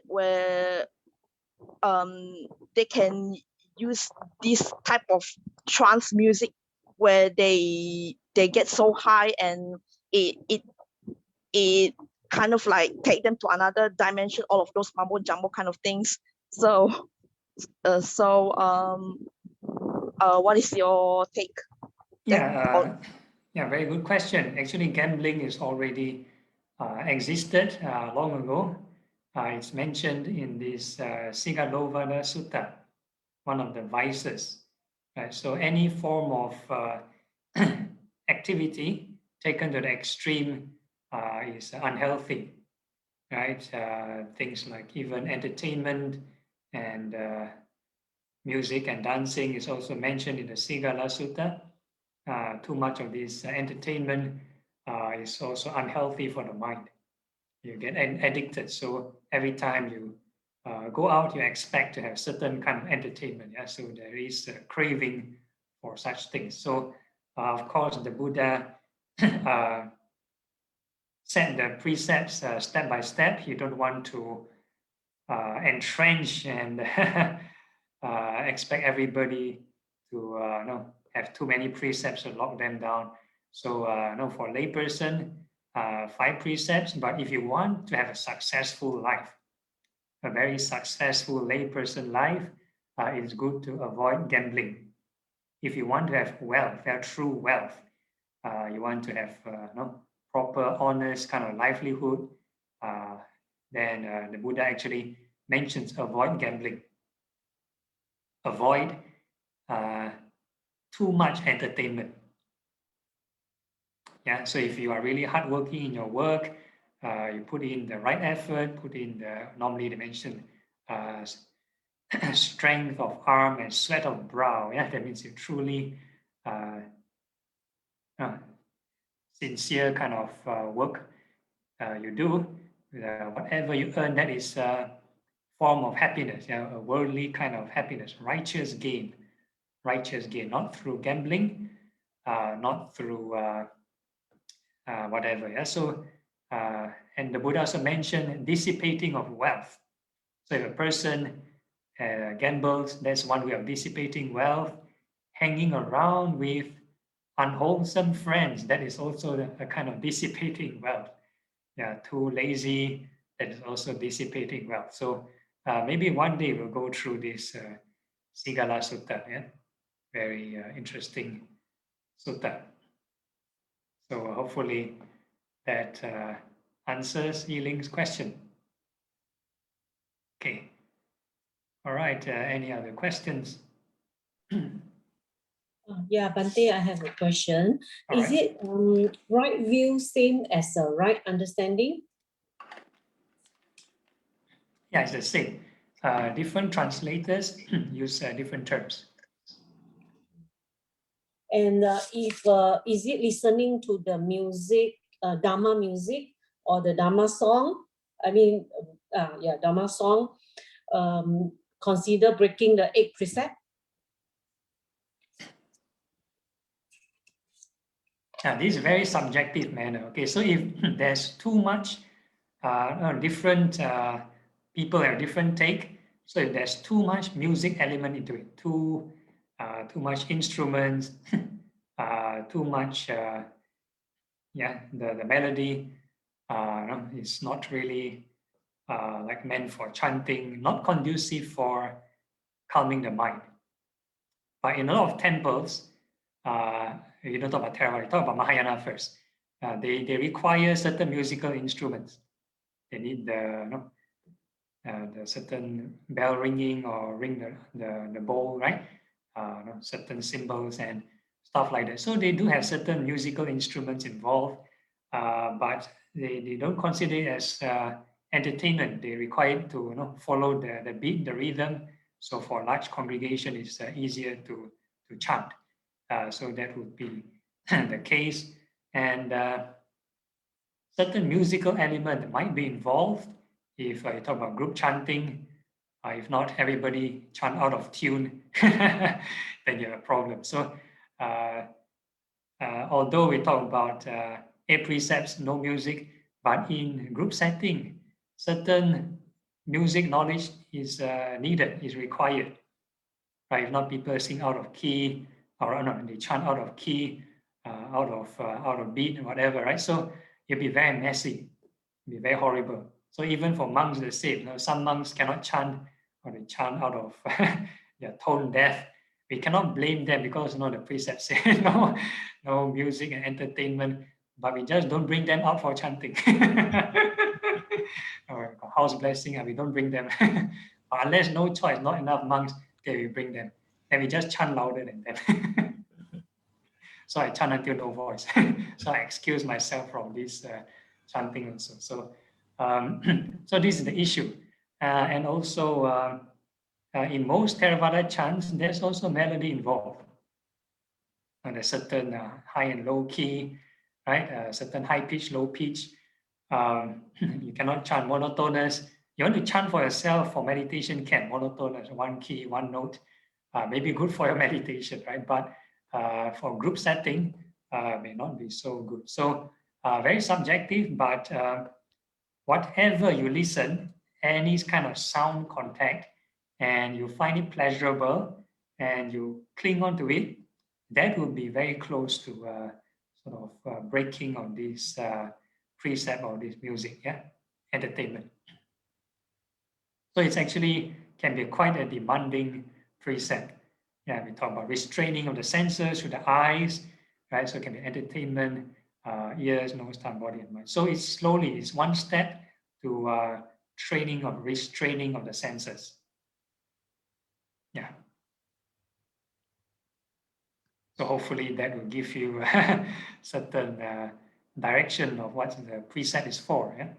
they can use this type of trance music where they get so high, and it kind of like take them to another dimension, all of those mumbo jumbo kind of things. So what is your take? Yeah, very good question. Actually, gambling is already existed long ago. It's mentioned in this Sigalovana Sutta, one of the vices. Right? So any form of activity taken to the extreme is unhealthy. Right? Things like even entertainment and music and dancing is also mentioned in the Sigala Sutta. Too much of this entertainment is also unhealthy for the mind. You get addicted. So every time you go out, you expect to have certain kind of entertainment. Yeah, so there is a craving for such things. So of course, the Buddha set the precepts step by step. You don't want to entrench and expect everybody to have too many precepts to lock them down. So for layperson, 5 precepts. But if you want to have a successful life, a very successful layperson life, it's good to avoid gambling. If you want to have wealth, have true wealth, you want to have proper, honest kind of livelihood, then the Buddha actually mentions avoid gambling, avoid too much entertainment. Yeah, so if you are really hardworking in your work, you put in the right effort, put in the, normally they mention strength of arm and sweat of brow. Yeah, that means you truly sincere kind of work you do. Whatever you earn, that is a form of happiness, a worldly kind of happiness, righteous gain, not through gambling, not through whatever. Yeah, so and the Buddha also mentioned dissipating of wealth. So if a person gambles, that's one way of dissipating wealth. Hanging around with unwholesome friends, that is also a kind of dissipating wealth. Yeah, too lazy, that is also dissipating wealth. So maybe one day we'll go through this Sigala Sutta. Yeah, very interesting sutta. So hopefully that answers Yiling's question. Okay. All right. Any other questions? Yeah, Bante, I have a question. All Is right. it right view same as a right understanding? Yeah, it's the same. Different translators use different terms. And if is it listening to the music, Dhamma music or the Dhamma song? I mean, yeah, Dhamma song. Consider breaking the 8th precept. This is very subjective manner. Okay, so if there's too much different people have different take. So if there's too much music element into it, too much instruments, too much the melody is not really like meant for chanting, not conducive for calming the mind. But in a lot of temples, you don't talk about Theravada, you talk about Mahayana first. They require certain musical instruments. They need the certain bell ringing or ring the bowl, right? Certain symbols and stuff like that. So they do have certain musical instruments involved, but they don't consider it as entertainment. They require it to follow the beat, the rhythm. So for large congregation, it's easier to chant. So that would be the case. And certain musical element might be involved if you talk about group chanting. If not, everybody chant out of tune, then you have a problem. So although we talk about 8 precepts, no music, but in group setting, certain music knowledge is needed, is required. Right? If not, people sing out of key, or no, they chant out of key, out of beat, whatever. Right? So it'll be very messy, it'll be very horrible. So even for monks, the same. Some monks cannot chant, or they chant out of they're tone deaf. We cannot blame them because the precept say no music and entertainment, but we just don't bring them out for chanting. Or house blessing, and we don't bring them. Unless no choice, not enough monks, okay, we bring them. Then we just chant louder than them. So I chant until no voice. So I excuse myself from this chanting also. So so this is the issue. And also in most Theravada chants, there's also melody involved. And a certain high and low key, right? Certain high pitch, low pitch. You cannot chant monotonous. You want to chant for yourself for meditation can, monotone as one key, one note, maybe good for your meditation, right? But for group setting, may not be so good. So very subjective, but whatever you listen, any kind of sound contact, and you find it pleasurable, and you cling on to it, that would be very close to sort of breaking of this precept or this music, yeah, entertainment. So it's actually can be quite a demanding precept. Yeah, we talk about restraining of the senses through the eyes, right? So it can be entertainment, ears, nose, tongue, body, and mind. So it's slowly, it's one step to training of restraining of the senses. Yeah. So hopefully that will give you certain direction of what the precept is for. Yeah.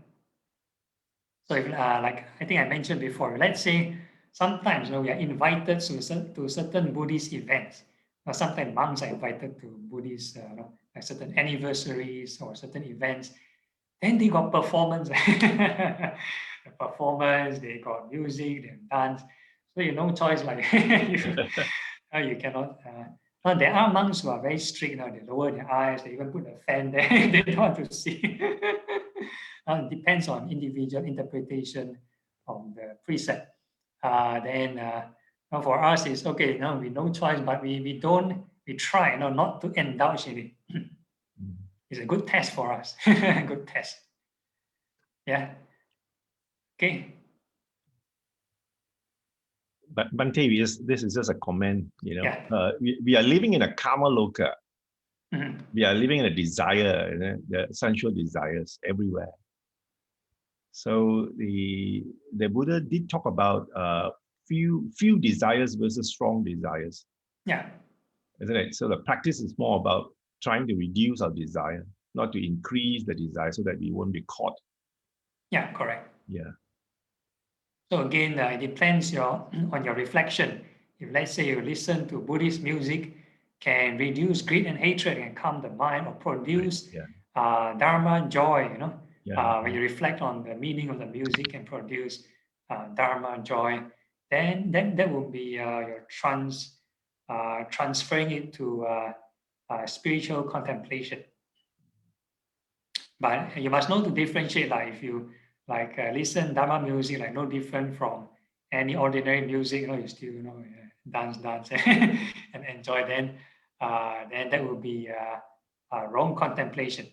So if, like I think I mentioned before, let's say sometimes we are invited to certain Buddhist events. Or sometimes monks are invited to Buddhist like certain anniversaries or certain events. Then they got performance. The performance, they got music, they dance. So you no choice, like you cannot. There are monks who are very strict now. They lower their eyes. They even put a fan there. They don't want to see. It depends on individual interpretation of the precept. Then for us, it's okay. Now we no choice, but we try not to indulge in it. It's a good test for us. Good test. Yeah. Okay. But Bante, this is just a comment. Yeah. We are living in a karma loka. Mhm. We are living in a desire, the sensual desires everywhere. So the Buddha did talk about few desires versus strong desires. Yeah. Isn't it? So the practice is more about trying to reduce our desire, not to increase the desire, so that we won't be caught. Yeah. Correct. Yeah. So again, it depends on your reflection. If let's say you listen to Buddhist music, can reduce greed and hatred and calm the mind, or produce Dharma joy. When you reflect on the meaning of the music and produce Dharma joy, then that will be your transferring it to spiritual contemplation. But you must know to differentiate. Like if you listen Dharma music, like no different from any ordinary music, you still dance and enjoy. Then that will be wrong contemplation.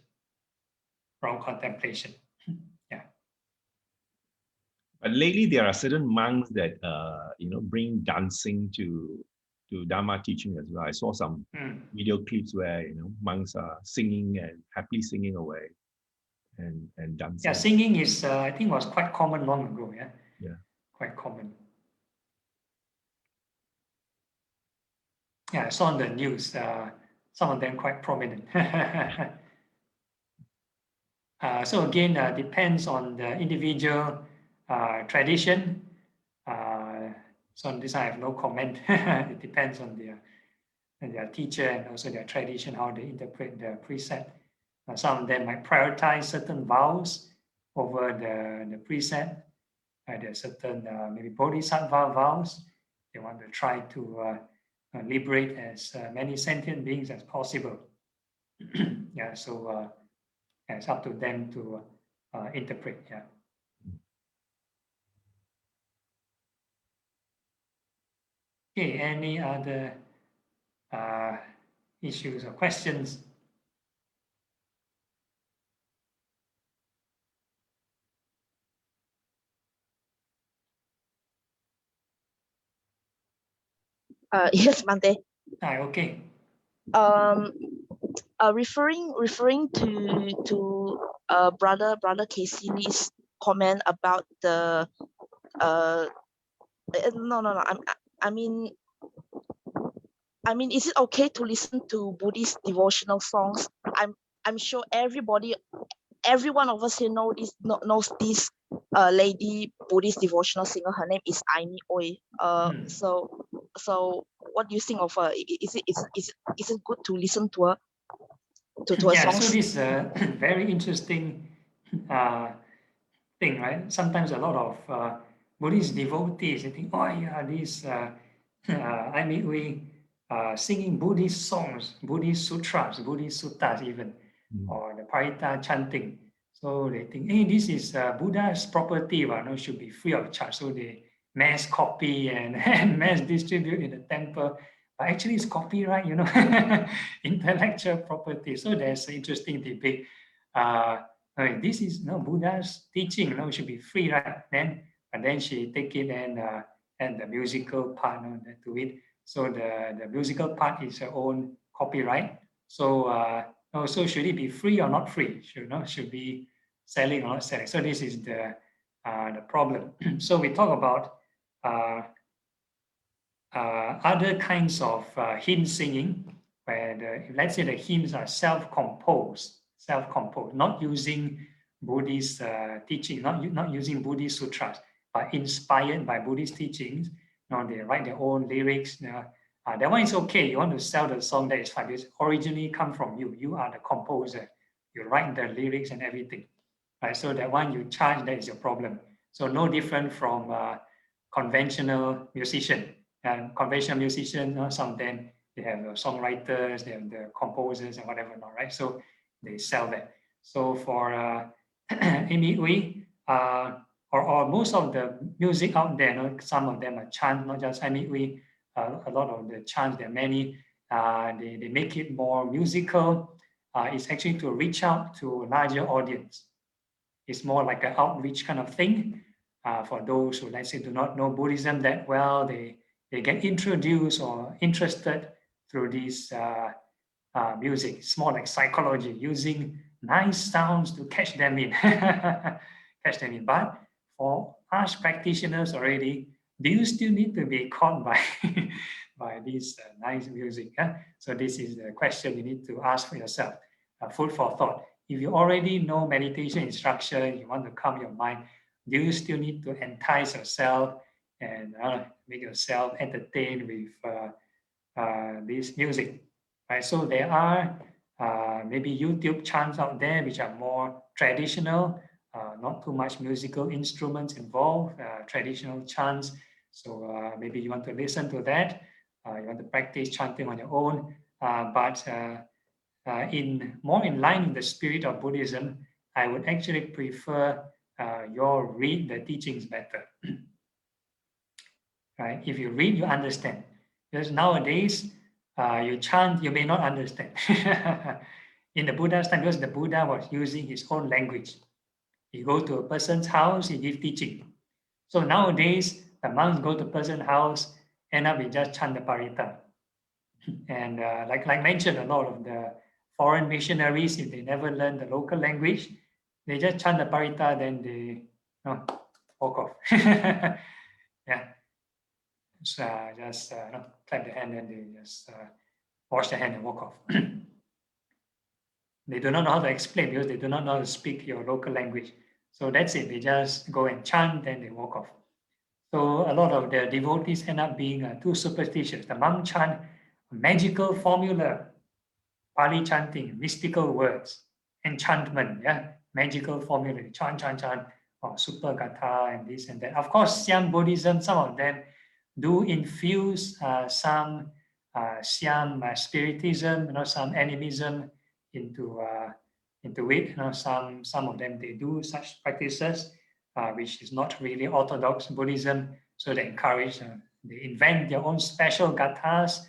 Wrong contemplation. Yeah. But lately, there are certain monks that bring dancing to Dharma teaching as well. I saw some video clips where monks are singing and happily singing away and dancing. Yeah, singing is I think was quite common long ago. Yeah. Yeah. Quite common. Yeah, I saw on the news. Some of them quite prominent. So again, depends on the individual tradition. So on this, I have no comment. It depends on their teacher and also their tradition, how they interpret the precept. Some of them might prioritize certain vows over the precept. There are certain maybe bodhisattva vows. They want to try to liberate as many sentient beings as possible. Yeah, so it's up to them to interpret. Yeah. Okay, any other issues or questions? Yes, Bante. Okay. Referring to brother Casey Lee's comment about the no. I mean, is it okay to listen to Buddhist devotional songs? I'm sure every one of us here knows this lady Buddhist devotional singer. Her name is Aini Oi. So what do you think of her? Is it good to listen to her? To her songs? So this is a very interesting thing, right? Sometimes a lot of Buddhist devotees, they think, oh yeah, these, I mean, we singing Buddhist songs, Buddhist sutras, Buddhist suttas even, or the parita chanting. So they think, hey, this is Buddha's property, but no, should be free of charge. So they mass copy and, and mass distribute in the temple. But actually, it's copyright, you know, intellectual property. So there's an interesting debate. This is no Buddha's teaching, no, it should be free, right? And then she take it and the musical part to it. So the musical part is her own copyright. So so should it be free or not free? Should be selling or not selling? So this is the problem. So we talk about other kinds of hymn singing, where let's say the hymns are self-composed, not using Buddhist teaching, not using Buddhist sutras, but inspired by Buddhist teachings. They write their own lyrics. That one is okay. You want to sell the song, that is fine. It's originally come from you. You are the composer. You write the lyrics and everything. Right? So that one you charge, that is your problem. So no different from conventional musician. And conventional musicians, some of them, they have the songwriters, they have the composers and whatever, right? So they sell that. So for Amy or most of the music out there, some of them are chant, not just Amy a lot of the chants, there are many, they make it more musical. It's actually to reach out to a larger audience. It's more like an outreach kind of thing. For those who, let's say, do not know Buddhism that well, they get introduced or interested through this music. It's more like psychology, using nice sounds to catch them in. But for us practitioners already, do you still need to be caught by by this nice music? So this is the question you need to ask for yourself. Food for thought. If you already know meditation instruction, you want to calm your mind, do you still need to entice yourself and make yourself entertained with this music? Right. So there are maybe YouTube chants out there which are more traditional, not too much musical instruments involved, traditional chants. So maybe you want to listen to that. You want to practice chanting on your own, but more in line with the spirit of Buddhism, I would actually prefer you read the teachings better. Right? If you read, you understand. Because nowadays, you chant, you may not understand. In the Buddha's time, because the Buddha was using his own language. You go to a person's house, he gives teaching. So nowadays, the monks go to a person's house, end up with just chant the parita. And like mentioned, a lot of the foreign missionaries, if they never learn the local language, they just chant the parita, then they walk off. Yeah. So just clap the hand and they just wash the hand and walk off. They do not know how to explain because they do not know how to speak your local language. So that's it. They just go and chant, then they walk off. So a lot of the devotees end up being too superstitious. The monk chant magical formula, Pali chanting, mystical words, enchantment, magical formula, chant, or super gatha and this and that. Of course, Siam Buddhism, some of them do infuse some Siam spiritism, some animism into it. Some of them, they do such practices, which is not really orthodox Buddhism. So they encourage, they invent their own special gathas,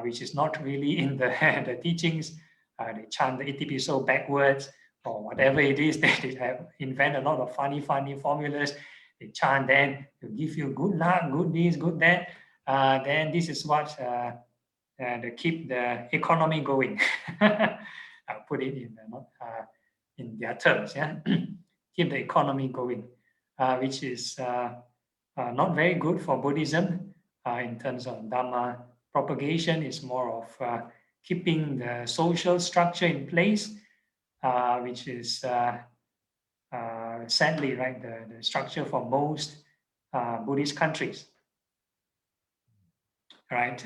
which is not really in the the teachings. They chant the Itipiso backwards or whatever it is. They have invent a lot of funny formulas. They chant then to give you good luck, good this, good that. Then this is what to keep the economy going. I'll put it in their terms. Keep the economy going, which is not very good for Buddhism in terms of Dhamma propagation. Is more of keeping the social structure in place, which is sadly, right, the structure for most Buddhist countries. Right.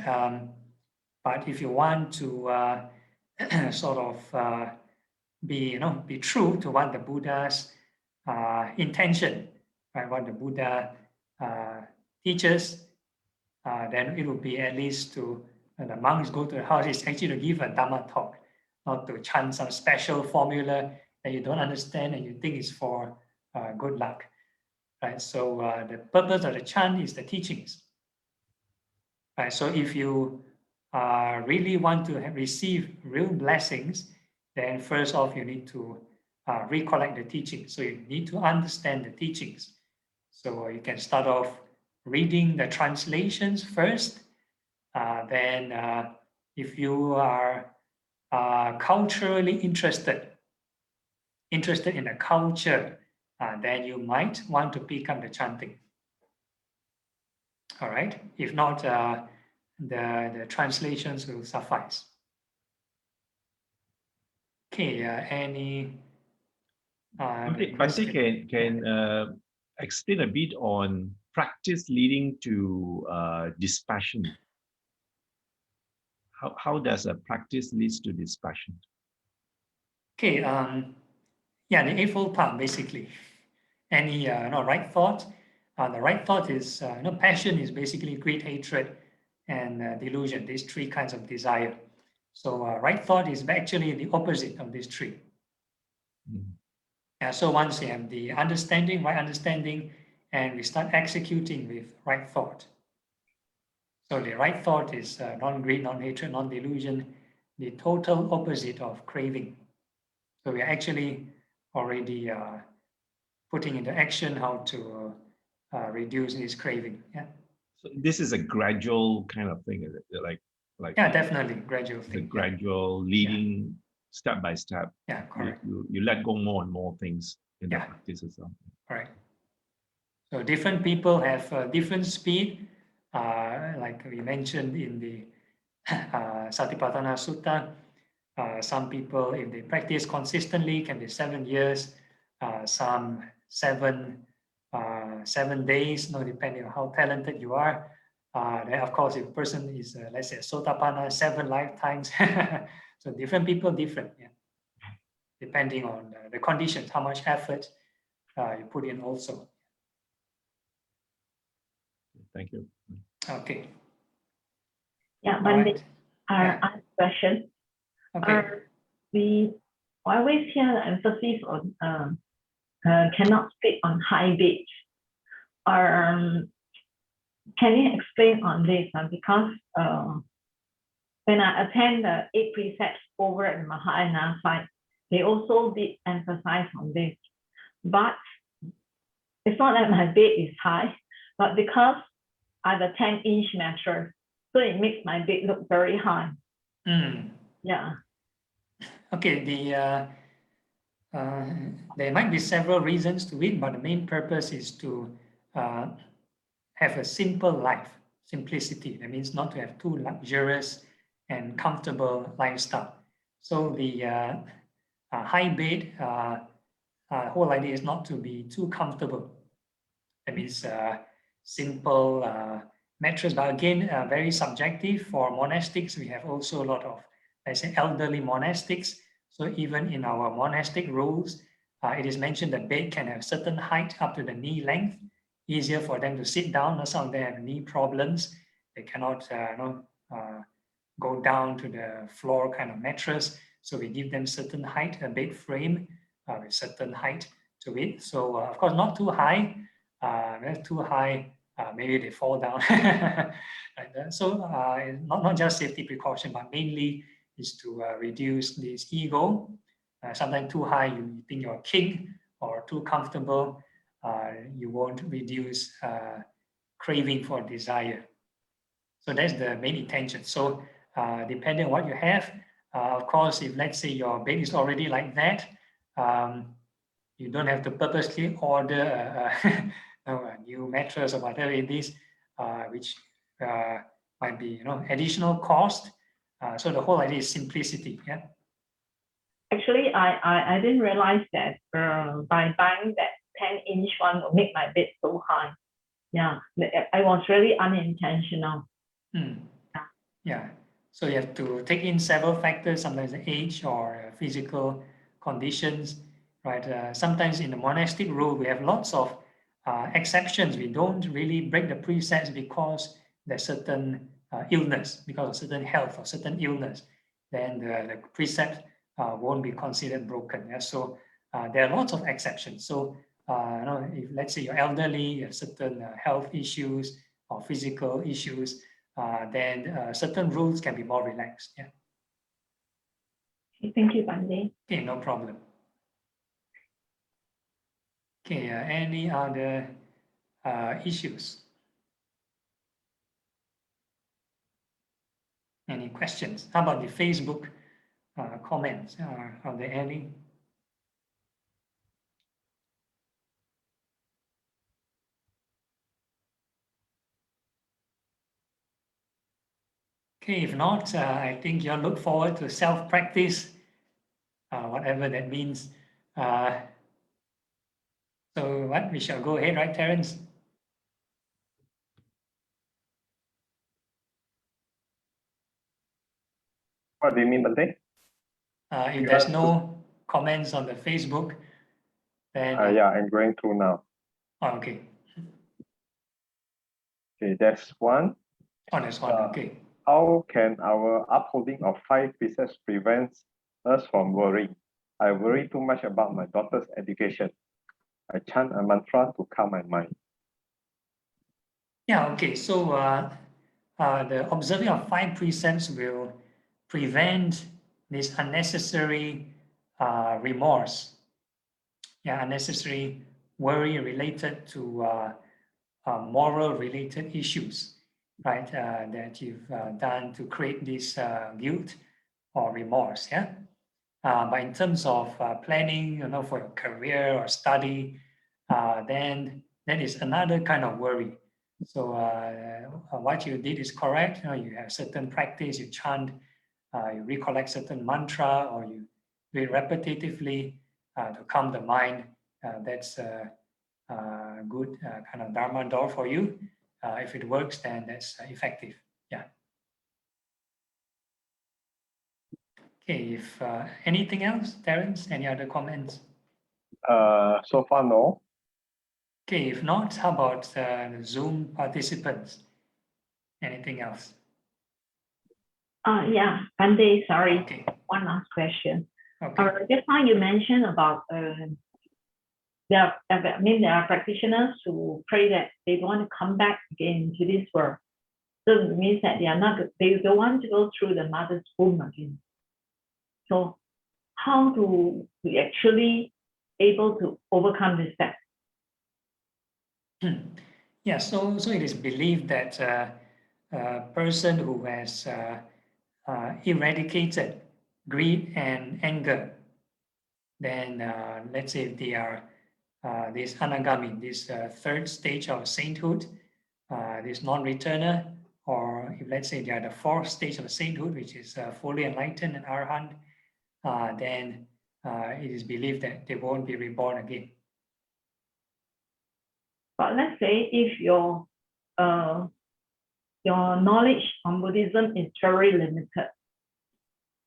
But if you want to sort of be true to what the Buddha's intention, right? What the Buddha teaches, then it will be at least to the monks go to the house is actually to give a Dhamma talk, not to chant some special formula that you don't understand and you think is for good luck, right? So the purpose of the chant is the teachings, right? So if you really want to receive real blessings, then first off you need to recollect the teachings. So you need to understand the teachings. So you can start off reading the translations first. Then if you are culturally interested in the culture, then you might want to pick up the chanting. All right. If not, the translations will suffice. Okay. Any? Bhante can explain a bit on practice leading to dispassion. How does a practice leads to dispassion? Okay. Yeah, the Eightfold Path basically. Any right thought. The right thought is passion is basically greed, hatred, and delusion. These three kinds of desire. So right thought is actually the opposite of these three. So once you have the understanding, right understanding, and we start executing with right thought. So the right thought is non-greed, non-hatred, non-delusion, the total opposite of craving. So we are actually already putting into action how to reduce this craving. Yeah. So this is a gradual kind of thing, is it? Like yeah, definitely gradual thing. The gradual leading step by step. Yeah, correct. You let go more and more things in the practice itself. Correct. So different people have different speed. Like we mentioned in the Satipatthana Sutta, some people, if they practice consistently, can be 7 years, some 7 days, depending on how talented you are. Then of course, if a person is, let's say, Sotapanna, 7 lifetimes. So different people, different, depending on the conditions, how much effort you put in also. Thank you. Okay. Yeah, Monday, I ask question. Okay. We always hear the emphasis on cannot speak on high beats. Can you explain on this? Because when I attend the 8 precepts over at Maha site, they also did emphasize on this. But it's not that my bed is high, but because I have a 10-inch mattress, so it makes my bed look very high. Yeah. Okay. There might be several reasons to it, but the main purpose is to have a simple life, simplicity. That means not to have too luxurious and comfortable lifestyle. So the high bed, whole idea is not to be too comfortable. That means simple mattress, but again, very subjective. For monastics, we have also a lot of, let's say, elderly monastics. So even in our monastic rules, it is mentioned that bed can have certain height up to the knee length, easier for them to sit down. Some of them have knee problems. They cannot go down to the floor kind of mattress. So we give them certain height, a bed frame with certain height to it. So of course, not too high. If too high, maybe they fall down. So not just safety precaution, but mainly is to reduce this ego. Sometimes too high, you think you're a king, or too comfortable, you won't reduce craving for desire. So that's the main intention. So depending on what you have, of course, if let's say your bed is already like that, you don't have to purposely order a new mattress or whatever it is, which might be additional cost. So the whole idea is simplicity. Yeah. Actually, I didn't realize that by buying that 10-inch one will make my bed so high. Yeah, I was really unintentional. Yeah. So you have to take in several factors, sometimes the age or physical conditions. right? Sometimes in the monastic rule, we have lots of exceptions. We don't really break the precepts because there's certain illness, because of certain health or certain illness. Then the precept won't be considered broken. Yeah? So there are lots of exceptions. So if let's say you're elderly, you have certain health issues or physical issues, then certain rules can be more relaxed. Yeah. Thank you, Bande. Okay, no problem. Okay, any other issues? Any questions? How about the Facebook comments? Are there any? Okay, if not, I think you'll look forward to self-practice, whatever that means. So what, we shall go ahead, right, Terence? What do you mean, Bante? If there's no comments on the Facebook, then... yeah, I'm going through now. Oh, okay. Okay, there's one. Oh, there's one, okay. How can our upholding of 5 precepts prevent us from worrying? I worry too much about my daughter's education. I chant a mantra to calm my mind. Yeah, okay. So the observing of 5 precepts will prevent this unnecessary remorse, yeah, unnecessary worry related to moral related issues, right? That you've done to create this guilt or remorse, yeah. But in terms of planning, for your career or study, then that is another kind of worry. So what you did is correct. You have certain practice, you chant, you recollect certain mantra, or you do it repetitively to calm the mind. That's a good kind of Dharma door for you. If it works, then that's effective. Yeah. Okay, if anything else, Terence, any other comments? So far, no. Okay, if not, how about the Zoom participants? Anything else? Yeah, Bande, sorry. Okay. One last question. Okay. Just now you mentioned about there are practitioners who pray that they don't want to come back again to this world. So it means that they don't want to go through the mother's womb again. So how do we actually able to overcome this step? Yeah, so it is believed that a person who has eradicated greed and anger, then let's say they are this anagami, this third stage of sainthood, this non-returner, or if let's say they are the 4th stage of sainthood, which is fully enlightened and arahant, then it is believed that they won't be reborn again. But let's say if your knowledge on Buddhism is very limited,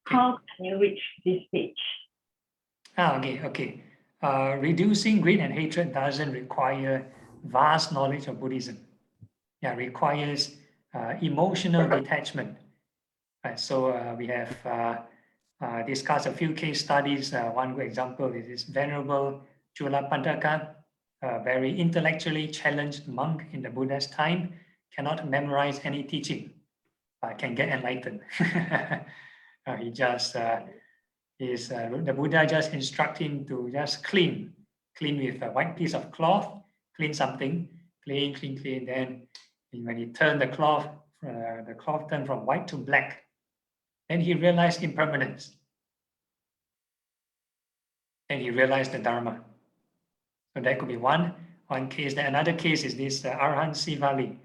how can you reach this stage? Okay. Reducing greed and hatred doesn't require vast knowledge of Buddhism. Yeah, requires emotional detachment. Right. So we have discussed a few case studies. One good example is this Venerable Chula Pandaka, a very intellectually challenged monk in the Buddha's time, cannot memorize any teaching, can get enlightened. He just the Buddha just instruct him to just clean with a white piece of cloth, clean something, clean. Then when he turned the cloth turned from white to black. Then he realized impermanence. And he realized the Dharma. So that could be one case. Then another case is this Arhan Sivali.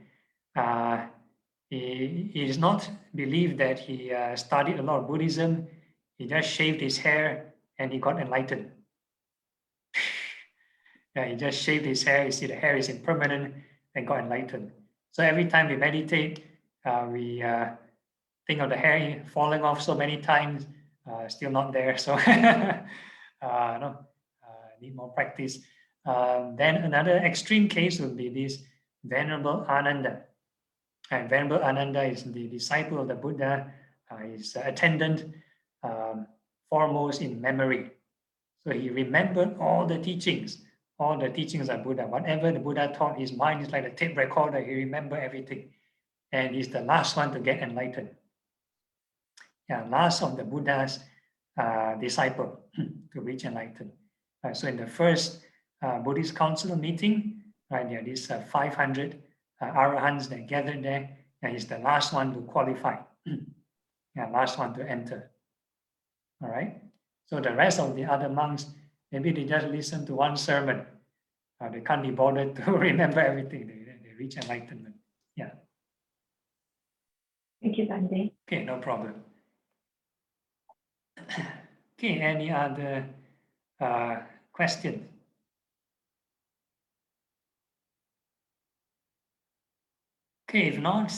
He is not believed that he studied a lot of Buddhism. He just shaved his hair and he got enlightened. Yeah, he just shaved his hair. You see, the hair is impermanent and got enlightened. So every time we meditate, we think of the hair falling off so many times, still not there. So need more practice. Then another extreme case would be this Venerable Ananda. And Venerable Ananda is the disciple of the Buddha, his attendant, foremost in memory. So he remembered all the teachings of Buddha. Whatever the Buddha taught, his mind is like a tape recorder. He remembers everything. And he's the last one to get enlightened. Yeah, last of the Buddha's disciple to reach enlightenment. So in the first Buddhist council meeting, right, there are these 500 arahants that gathered there, and he's the last one to qualify, yeah, last one to enter. All right. So the rest of the other monks, maybe they just listen to one sermon. They can't be bothered to remember everything. They reach enlightenment. Yeah. Thank you, Bante. Okay, no problem. Okay, any other questions? Okay, if not,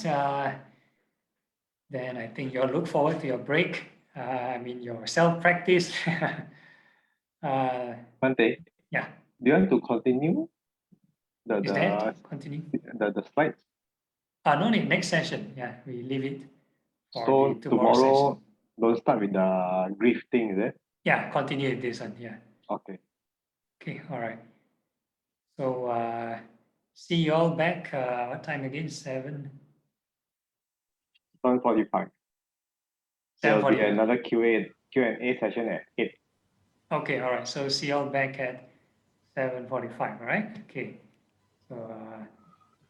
then I think you'll look forward to your break. Your self-practice. Bante, Yeah. do you want to continue Is that continue? the slides? No need. Next session. Yeah, we leave it for So the tomorrow session. tomorrow, don't start with the grief thing, is it? Yeah, continue with this one. Yeah. Okay. Okay. All right. So see you all back. What time again? 7:45. There will be 7:45. another Q&A session at 8. Okay. All right. So see you all back at 7:45. All right. Okay. So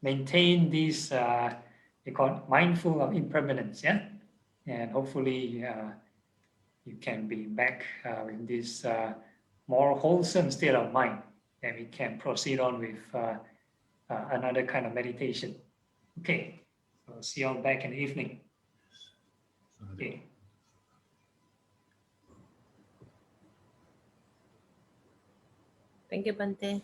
maintain this. They call it mindful of impermanence. Yeah. And hopefully you can be back with this more wholesome state of mind, and we can proceed on with another kind of meditation. Okay, so see you all back in the evening. Okay. Thank you, Bante.